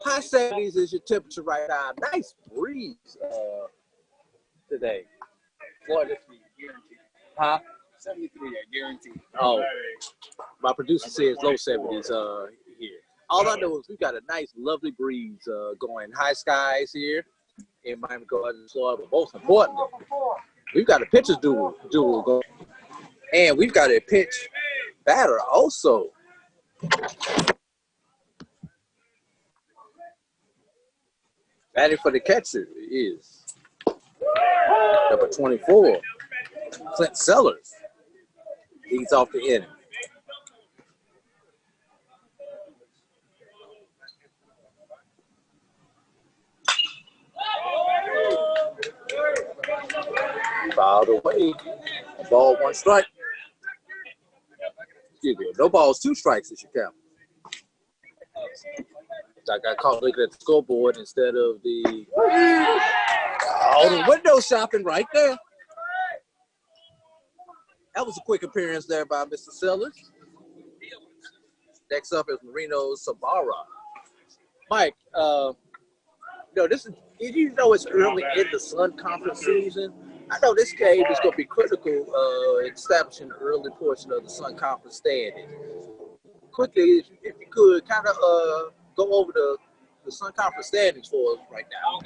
high 70s is your temperature right now. Nice breeze today. Florida, guaranteed. Huh? 73, I guarantee. Oh, my producer says low 70s here. All I know is we got a nice, lovely breeze going. High skies here in Miami Garden, Florida. But most importantly, we've got a pitcher's duel going. And we've got a pitch batter also. Batting for the catcher is number 24, Clint Sellers. Leads off the inning. Fouled away. A ball, 1 strike. Excuse me. No balls, 2 strikes as you count. I got caught looking at the scoreboard instead of the window shopping right there. That was a quick appearance there by Mr. Sellers. Next up is Marino Sabara. Mike, this is, did you know it's early in the Sun Conference season? I know this game is going to be critical in establishing the early portion of the Sun Conference standing. Quickly, if you could kind of go over the Sun Conference standings for us right now.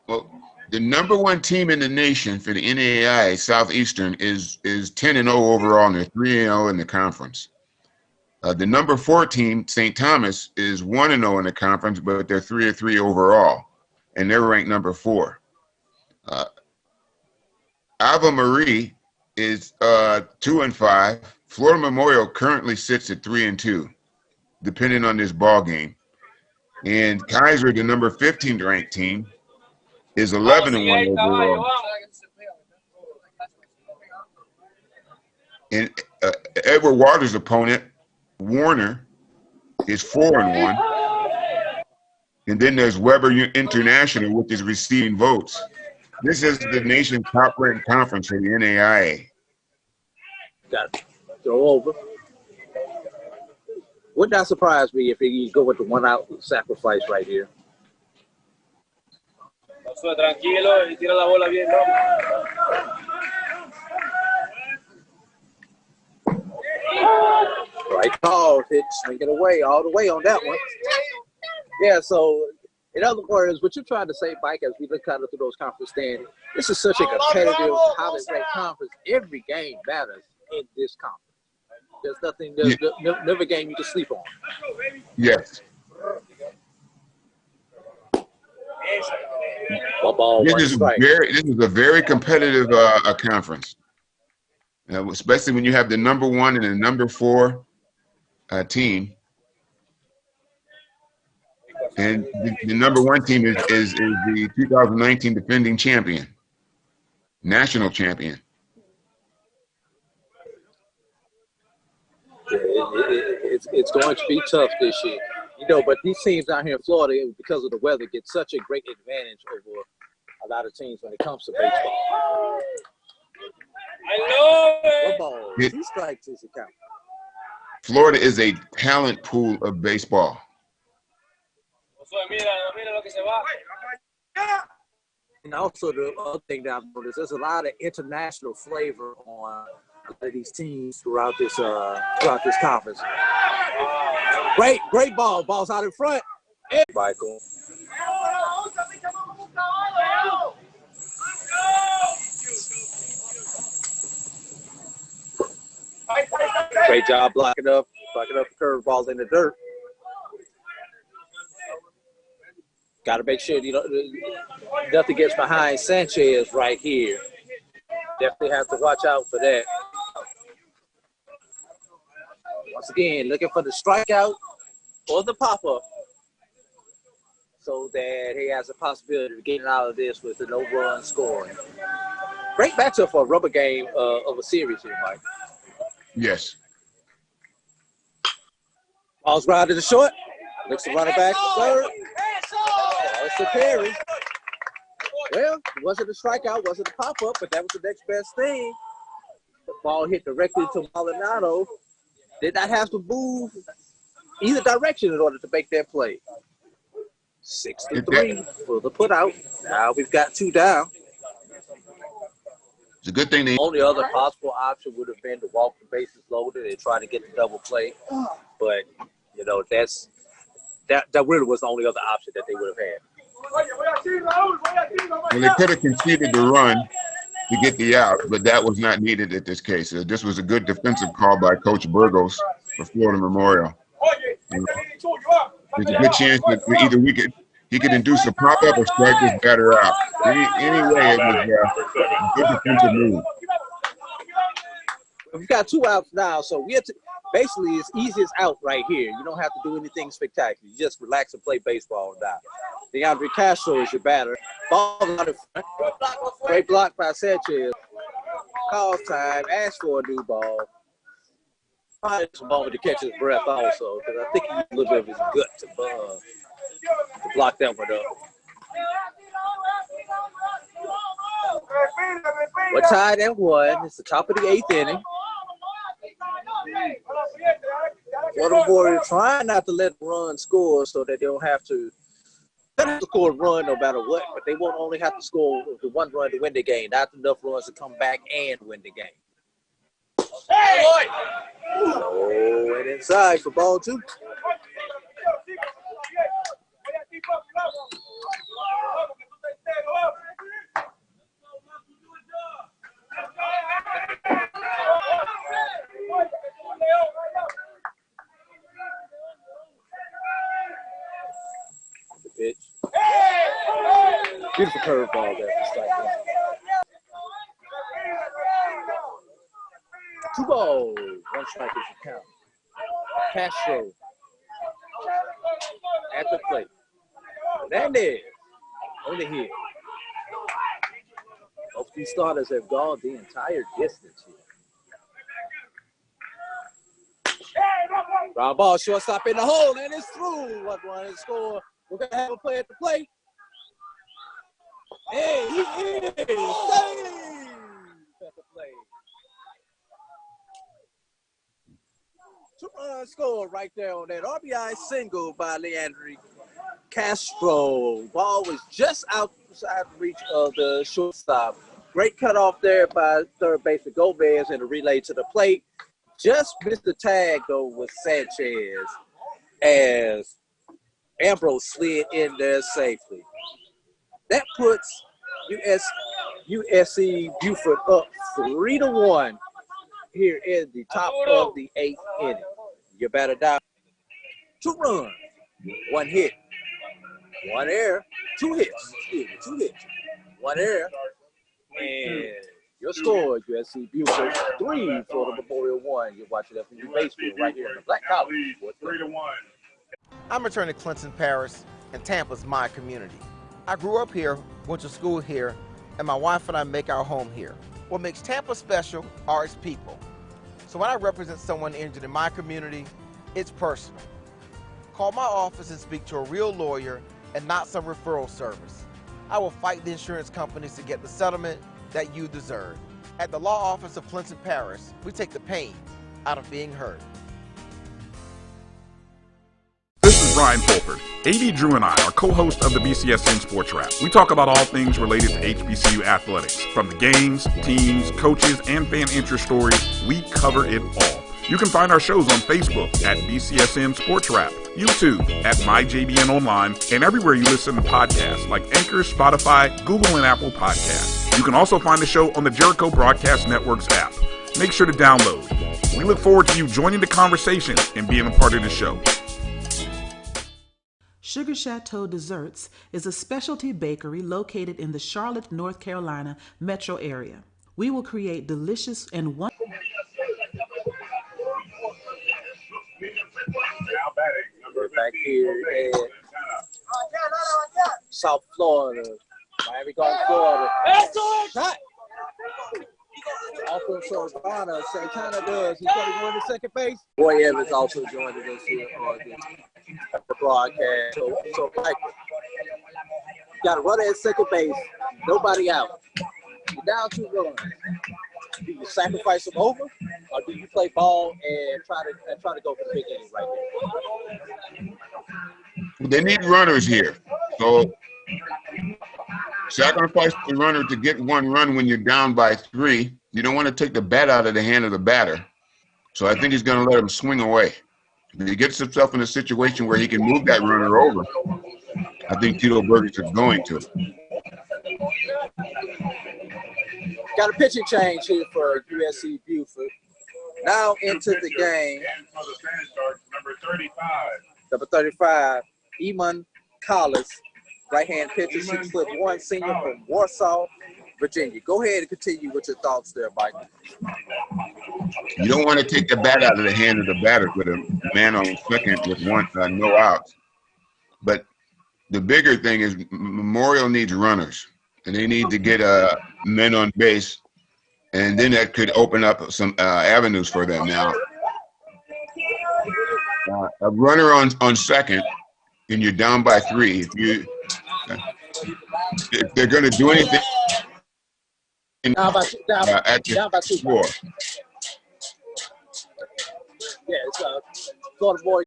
Well, the number 1 team in the nation for the NAIA Southeastern is 10-0 overall, and they're 3-0 in the conference. The number 4 team, St. Thomas, is 1-0 in the conference, but they're 3-3 overall, and they're ranked number 4. Ave Marie is 2-5. Florida Memorial currently sits at 3-2, depending on this ball game. And Kaiser, the number 15 ranked team, is 11-1 overall. And Edward Waters' opponent, Warner, is 4-1. And then there's Weber International, which is receiving votes. This is the nation's top-ranked conference for the NAIA. Got it. Throw over. Would not surprise me if he go with the 1-out sacrifice right here. Tranquilo y tira la bola bien, ¿no? Right call, hit, swing it away, all the way on that one. Yeah, so in other words, what you're trying to say, Mike, as we look kind of through those conference standings, this is such a competitive, highly ranked conference. Every game matters in this conference. There's nothing, there's never game you can sleep on. Yes. This is a very competitive conference, especially when you have the number 1 and the number 4 team. And the number 1 team is the 2019 defending champion, national champion. It's going to be tough this year. But these teams down here in Florida, because of the weather, get such a great advantage over a lot of teams when it comes to baseball. I love it. 2 strikes is the count. Florida is a talent pool of baseball. And also the other thing that I've noticed, there's a lot of international flavor on these teams throughout this conference. Great ball. Ball's out in front. And Michael. Great job blocking up the curveballs in the dirt. Got to make sure nothing gets behind Sanchez right here. Definitely have to watch out for that. Once again, looking for the strikeout or the pop-up so that he has a possibility of getting out of this with an no-run scoring. Great matchup for a rubber game of a series here, Mike. Yes. Ball's right to the short. Looks to run it back to third. It's to Perry. Well, it wasn't a strikeout, wasn't a pop-up, but that was the next best thing. The ball hit directly to Maldonado. Did not have to move either direction in order to make that play. 6-3 for the putout. Now we've got 2 down. It's a good thing they. Only other possible option would have been to walk the bases loaded and try to get the double play. But, you know, that really was the only other option that they would have had. Well, they could have conceded the run to get the out, but that was not needed at this case. This was a good defensive call by Coach Burgos for Florida Memorial. There's a good chance that either he could induce a pop-up or strike this batter out. Anyway, it was a good defensive move. We've got 2 outs now, so we have to basically it's easiest out right here. You don't have to do anything spectacular. You just relax and play baseball now. DeAndre Castro is your batter. Ball out in front. Great block by Sanchez. Calls time. Ask for a new ball. Find some moment to catch his breath also, because I think he used a little bit of his gut to block that one up. We're tied at 1. It's the top of the 8th inning. Florida Warriors trying not to let the run score so that they don't have to score a run no matter what, but they won't only have to score the 1 run to win the game, not enough runs to come back and win the game. Oh, and inside for ball 2. The pitch. Beautiful curveball there for strike 1. 2 balls, 1 strike is the count. Castro at the plate. Hernandez on the hit. Both these starters have gone the entire distance here. Ground ball, shortstop in the hole, and it's through. 1 run is scored. We're going to have a play at the plate. Hey, he is saved at the plate. 2-run score right there on that RBI single by Leandry Castro. Ball was just outside the reach of the shortstop. Great cutoff there by third baseman Gomez and a relay to the plate. Just missed the tag, though, with Sanchez as Ambrose slid in there safely. That puts USC Buford up 3-1 here in the top of the 8th inning. You better down. 2 runs, 1 hit, 1 error, 2 hits. 2 hits, 1 error, and your score, USC Buford 3, Florida Memorial 1. You're watching FMU Baseball right here in the Black College. 3-1. I'm returning to Clinton Paris, and Tampa's my community. I grew up here, went to school here, and my wife and I make our home here. What makes Tampa special are its people. So when I represent someone injured in my community, it's personal. Call my office and speak to a real lawyer and not some referral service. I will fight the insurance companies to get the settlement that you deserve. At the law office of Clinton Paris, we take the pain out of being hurt. This is Ryan Fulford. AD Drew and I are co-hosts of the BCSN Sports Wrap. We talk about all things related to HBCU athletics. From the games, teams, coaches, and fan interest stories, we cover it all. You can find our shows on Facebook at BCSN Sports Wrap, YouTube at MyJBN Online, and everywhere you listen to podcasts like Anchor, Spotify, Google, and Apple Podcasts. You can also find the show on the Jericho Broadcast Network's app. Make sure to download. We look forward to you joining the conversation and being a part of the show. Sugar Chateau Desserts is a specialty bakery located in the Charlotte, North Carolina metro area. We will create delicious and We're back here in South Florida, Miami Gardens, Florida. Shot. Also, Santana does. He's going to go into second base. Roy Evans also joined us here on the broadcast. So like, you got to run at second base. Nobody out. You're down 2 runs. Do you sacrifice them over, or do you play ball and try to go for the big inning right there? They need runners here. So sacrifice the runner to get 1 run when you're down by 3. You don't want to take the bat out of the hand of the batter. So I think he's going to let him swing away. If he gets himself in a situation where he can move that runner over, I think Tito Burgess is going to. Got a pitching change here for USC Buford. Now into the game. Number 35, Eamon Collis, right-hand pitcher, 6'1", senior from Warsaw, Virginia. Go ahead and continue with your thoughts there, Mike. You don't want to take the bat out of the hand of the batter with a man on second with no outs. But the bigger thing is Memorial needs runners, and they need to get men on base, and then that could open up some avenues for them now. A runner on second, and you're down by 3. If they're going to do anything down by two. Score. Yeah, it's Florida boy.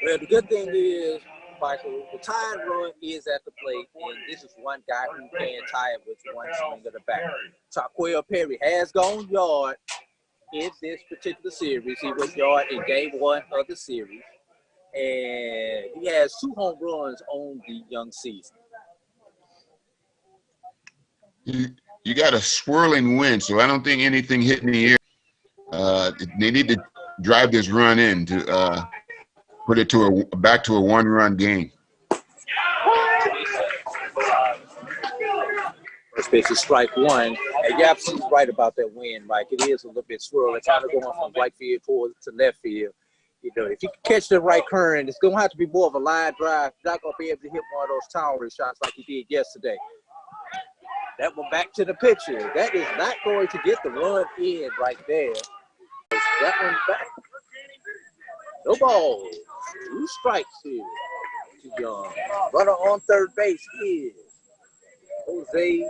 Well, the good thing is, Michael, the tying run is at the plate, and this is one guy who can tie it with one swing of the bat. Taquil Perry has gone yard in this particular series. He went yard in game 1 of the series, and he has 2 home runs on the young season. You got a swirling wind, so I don't think anything hit in the air. They need to drive this run in to put it to back to a 1-run game. First pitch is strike 1. And you're absolutely right about that wind, Mike. It is a little bit swirling, kind of going from right field towards to left field. You know, if you can catch the right current, it's going to have to be more of a line drive. You're not going to be able to hit one of those towering shots like he did yesterday. That one back to the pitcher. That is not going to get the run in right there. That one back. No ball. 2 strikes here to Young. Runner on third base is Jose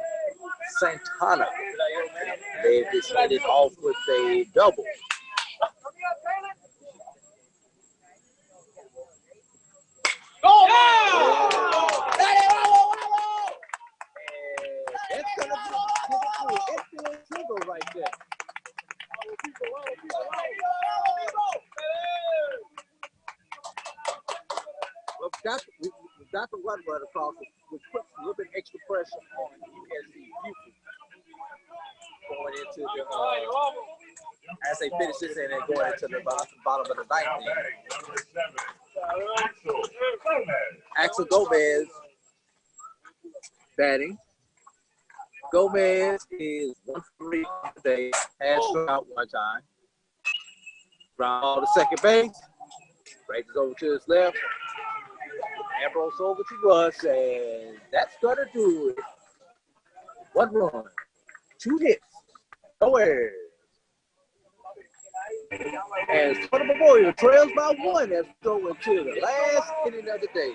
Santana. They just hit it off with a double. That's going to be a single right there. Well, we've got the run across, which puts a little bit extra pressure on USC Buford going into the as they finish this and then going into the bottom of the 9th inning. Axel Gomez batting. Gomez is 1 for 3 today. Has struck out 1 time. Ground ball to second base. Raises over to his left. Ambrose over to Russ, and that's going to do it. 1 run, 2 hits, no errors. And Florida Memorial trails by 1 as we go into the last inning of the day.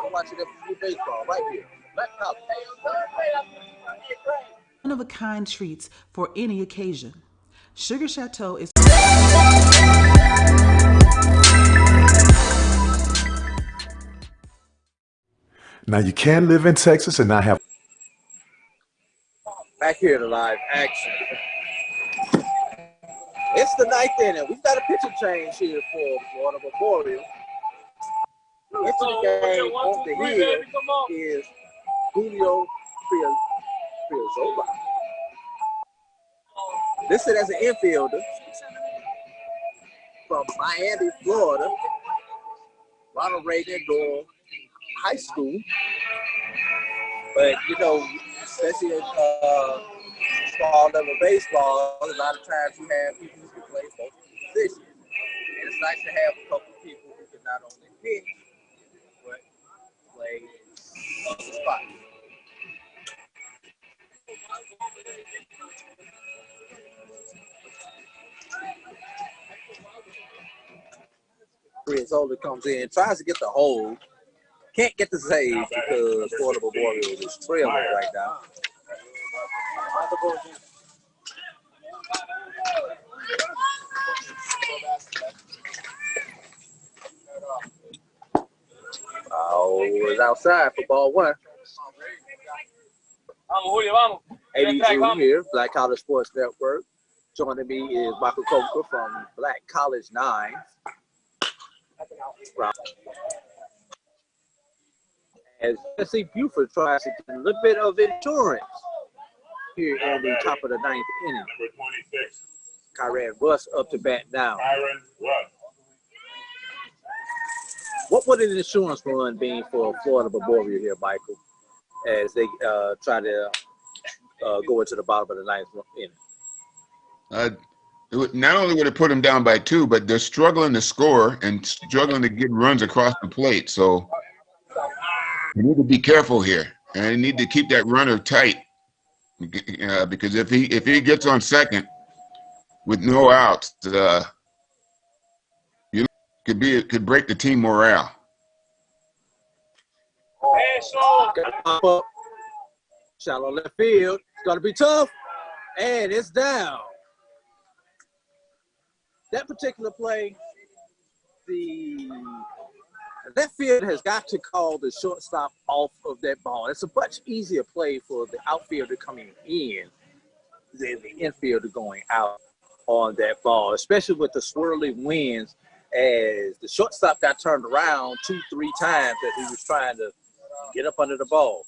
I'm watching FMU baseball right here. One-of-a-kind treats for any occasion. Sugar Chateau is... Now, you can live in Texas and not have... Back here to live action. It's the 9th inning. We've got a pitching change here for Florida Memorial. Into the game on the hill is Julio Piazzolla. Listed as an infielder from Miami, Florida. Ronald Reagan Door High School. But, you know, especially in small level baseball, a lot of times you have people who can play both positions. And it's nice to have a couple of people who can not only pitch, but play other spots. Brizola comes in, tries to get the hold. Can't get the save because Florida Memorial is trailing right now. Oh, it's outside for ball one. AD Drew here, Black College Sports Network. Joining me is Michael Coker from Black College 9. As Jesse Buford tries to get a little bit of endurance here in the top of the ninth inning. Kyron Russ up to bat now. What would an insurance run be for Florida Memorial here, Michael, as they try to go into the bottom of the ninth inning? Not only would it put them down by 2, but they're struggling to score and struggling to get runs across the plate. So you need to be careful here, and you need to keep that runner tight because if he gets on second with no outs, could break the team morale. Shallow left field. It's going to be tough, and it's down. That particular play, the left field has got to call the shortstop off of that ball. It's a much easier play for the outfielder coming in than the infielder going out on that ball, especially with the swirling winds as the shortstop got turned around 2-3 times as he was trying to get up under the ball.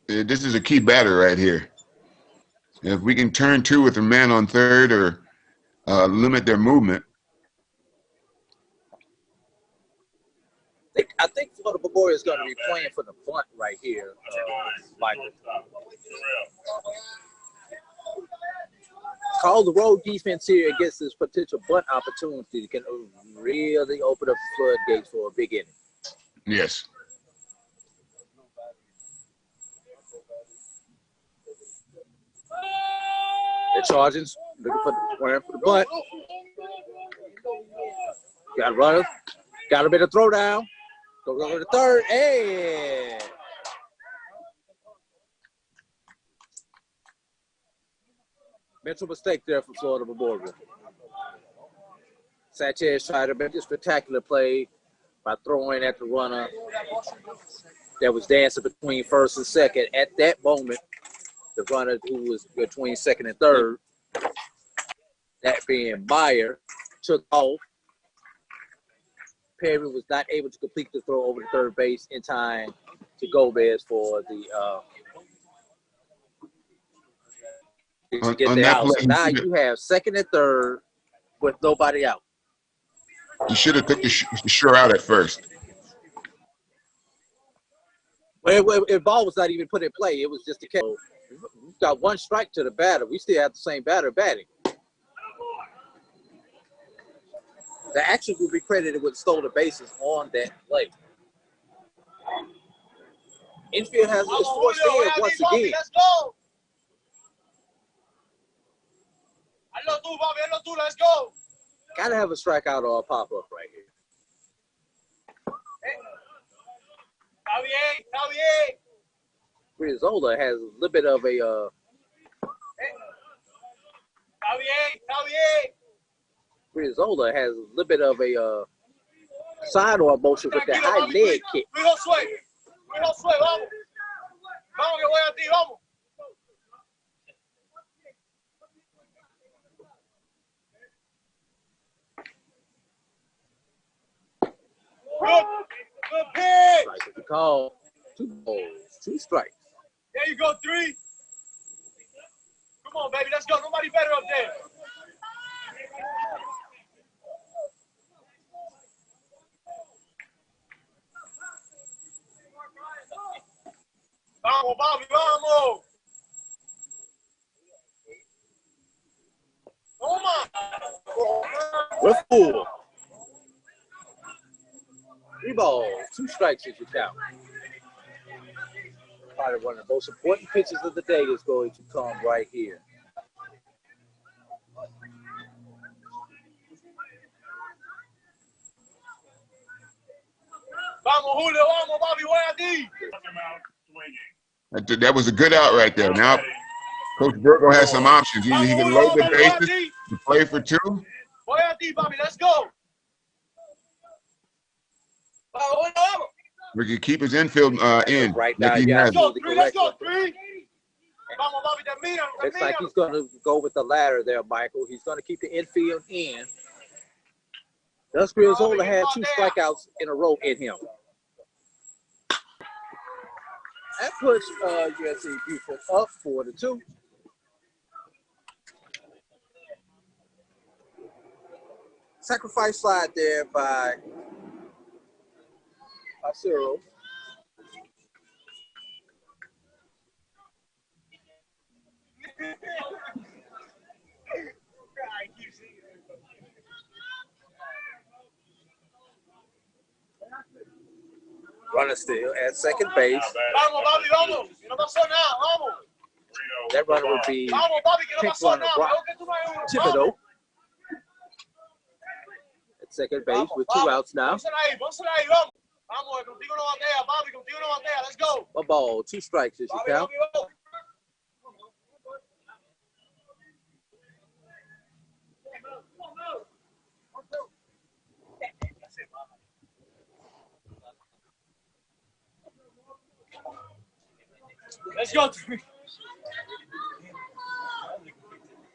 This is a key batter right here. If we can turn 2 with a man on third or limit their movement. I think Florida Memorial is going to be playing for the bunt right here, Michael. Call the road defense here against this potential bunt opportunity that can really open up the floodgates for a big inning. Yes. They're charging, looking for the bunt. Got runners, got a bit of throwdown. Go to the third, and mental mistake there for Florida Memorial. Sanchez tried to make a spectacular play by throwing at the runner that was dancing between first and second. At that moment, the runner who was between second and third, that being Meyer, took off. Perry was not able to complete the throw over to third base in time to Gomez for the to get the out. So now you have second and third with nobody out. You should have took the sure out at first. Well, the ball was not even put in play. It was just a catch. We've got one strike to the batter. We still have the same batter batting. The action will be credited with stolen bases on that play. Infield has his forced in once again. Let's go. Let's go. Gotta have a strikeout or a pop-up right here. Brizola has a little bit of a Brizola has a little bit of a sidearm motion with that high leg kick. Good pitch. Strike the call. 2 balls, 2 strikes. There you go, 3. Come on, baby, let's go. Nobody better up there. Vamos, Bobby, vamos. We're full. 3 balls, 2 strikes as you count. Probably one of the most important pitches of the day is going to come right here. Vamos, Julio, vamos, Bobby, voy a ti. That was a good out right there. Now, Coach Virgo has some options. Either he can load the bases to play for two. Voy a ti, Bobby, let's go. Vamos, vamos. We can keep his infield in. Right now, If he yeah, has Let's go, three. Vamos, Bobby, termina. Looks like he's going to go with the ladder there, Michael. He's going to keep the infield in. Gus Grilzola had 2 strikeouts in a row in him. That puts USC Buford up 4-2. Sacrifice slide there by Cyril. Runner still at second base. Vamos, Bobby, vamos. No pasó nada, vamos. That runner would be Vamos, Bobby, que no pink pasó runner nada. Brock Thibodeau. At second base with 2 outs now. Pónsela ahí, vamos. Vamos, contigo no batea, Bobby, contigo no batea. Let's go. A ball, 2 strikes as you count. Let's go, 3.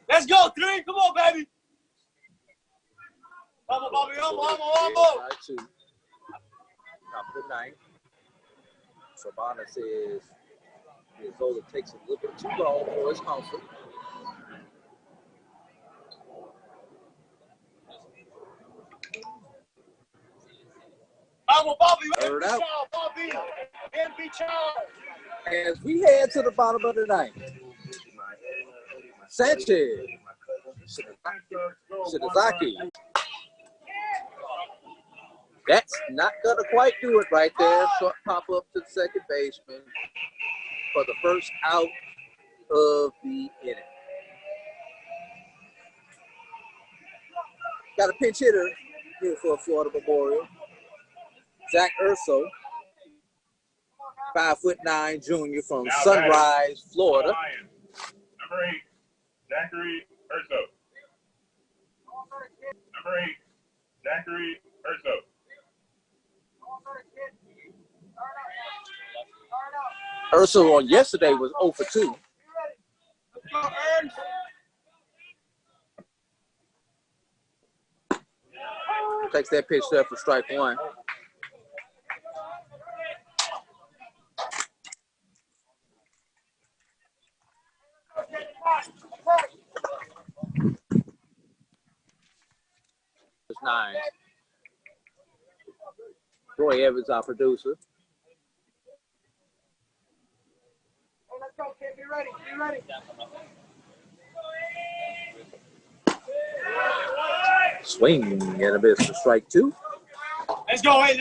Let's go, 3. Come on, baby. Vamos, Bobby, vamos. Top of the 9th. Sabana says Zola takes a little bit too long for his comfort. Vamos, Bobby. Third out. Bobby. As we head to the bottom of the 9th, Sanchez, Shirazaki. That's not going to quite do it right there. Short pop up to the second baseman for the first out of the inning. Got a pinch hitter here for Florida Memorial. Zach Urso, 5'9" junior from Sunrise, Florida. Number 8, Zachary Urso. Number 8, Zachary Urso. Urso on yesterday was 0 for 2. Takes that pitch there for strike 1. It's 9. Troy Evans, our producer. Let's go, kid. Be ready. Swing and a miss for strike 2. Let's go, hey.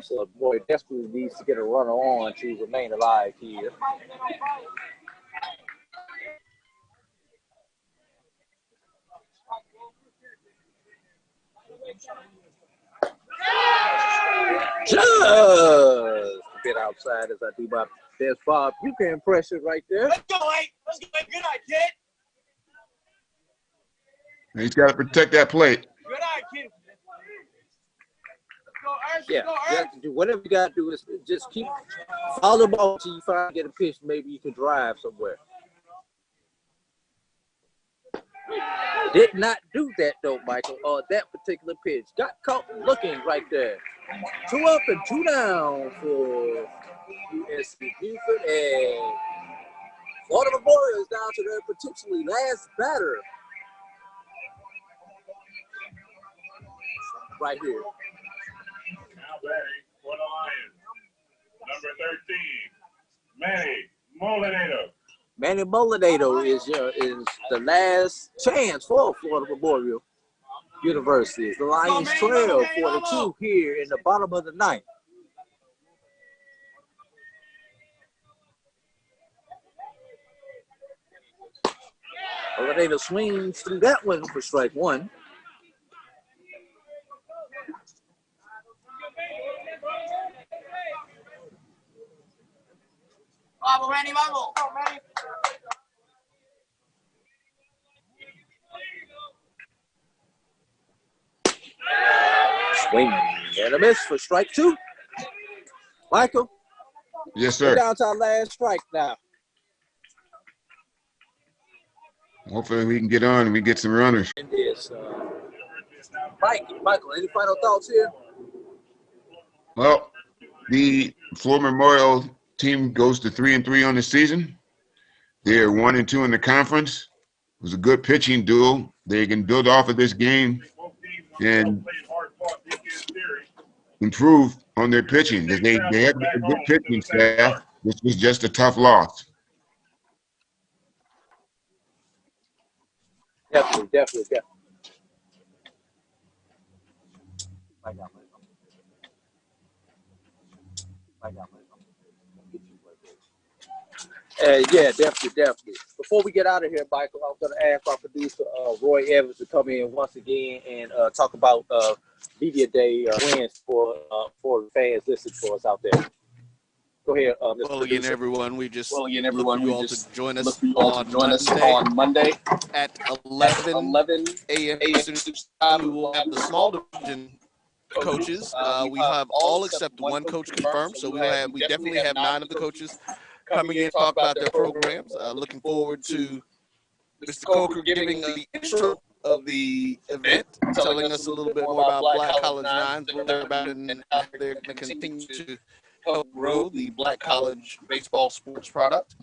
So boy desperately needs to get a runner on to remain alive here. Just a bit outside as I do my best. Bob, you can pressure right there. Let's go, hey. Good night, kid. He's got to protect that plate. Good night, kid. Yeah, you have to do whatever you got to do is just keep follow the ball until you finally get a pitch. Maybe you can drive somewhere. Did not do that though, Michael. That particular pitch got caught looking right there. 2 up and 2 down for USC Buford, and Florida Memorial is down to their potentially last batter right here. Now batting for the Lions, number 13, Manny Molinado. Manny Molinado is the last chance for Florida Memorial University. The Lions trail 4-2 here in the bottom of the 9th. Orlando swings through that one for strike one. Swing and a miss for strike two. Michael. Yes, We're sir. down to our last strike now. Hopefully we can get on and we get some runners. Yes. Michael, any final thoughts here? Well, the Florida Memorial team goes to 3-3 on the season. They're 1-2 in the conference. It was a good pitching duel. They can build off of this game and improve on their pitching. They have a good pitching staff. This was just a tough loss. Definitely. Yeah, definitely. Before we get out of here, Michael, I'm going to ask our producer, Roy Evans, to come in once again and talk about Media Day wins for the fans listening for us out there. Go ahead, Mr. Well, producer. again, everyone, we just look to join us on Monday at 11 a.m. Eastern Time. We will have the small division coaches. We have all except one coach confirmed, so we definitely have 9 of the coaches coming in to talk about their programs. Looking forward to Mr. Coker giving the intro of the event, telling us a little bit more about Black College Nines, what they're about, and how they're going to continue to help grow the Black College baseball sports product.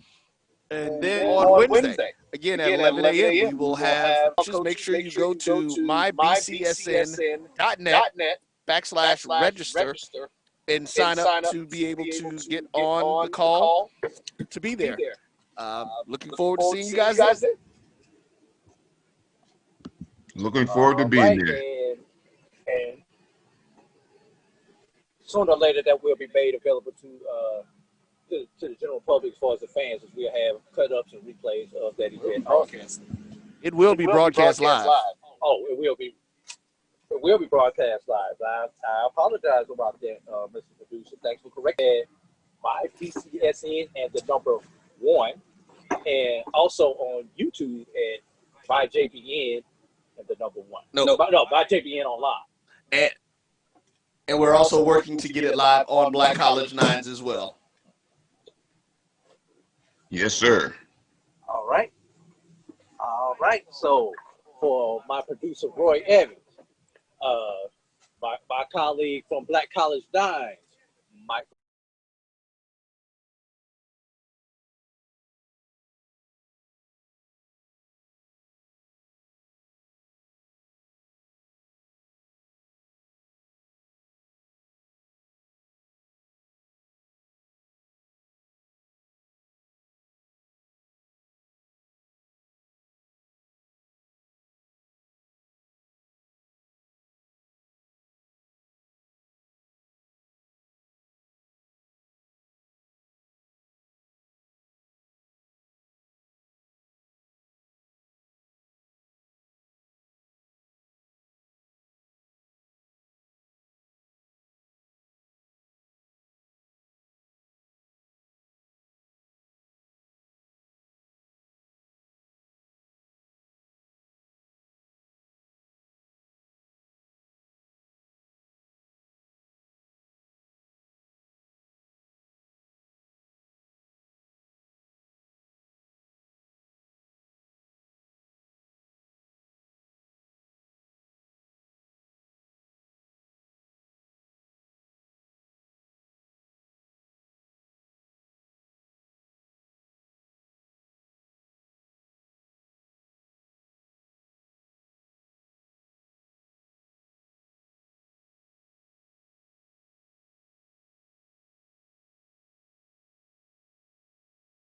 And then on Wednesday, again at 11 a.m., we will have, just make sure you go to mybcsn.net/register and sign up to be able to get on the call to be there. Looking forward to seeing you guys there. Looking forward to being there. And sooner or later, that will be made available to the general public as far as the fans, as we'll have cut-ups and replays of that event. It will be broadcast live. Oh, it will be. It will be broadcast live. I apologize about that, Mr. Producer. Thanks for correcting my BCSN and the number 1, and also on YouTube at my JBN and the number 1. No, my JBN online. And we're also working to get it live on Black College Nines as well. Yes, sir. All right. So for my producer, Roy Evans, my colleague from Black College Nines, Mike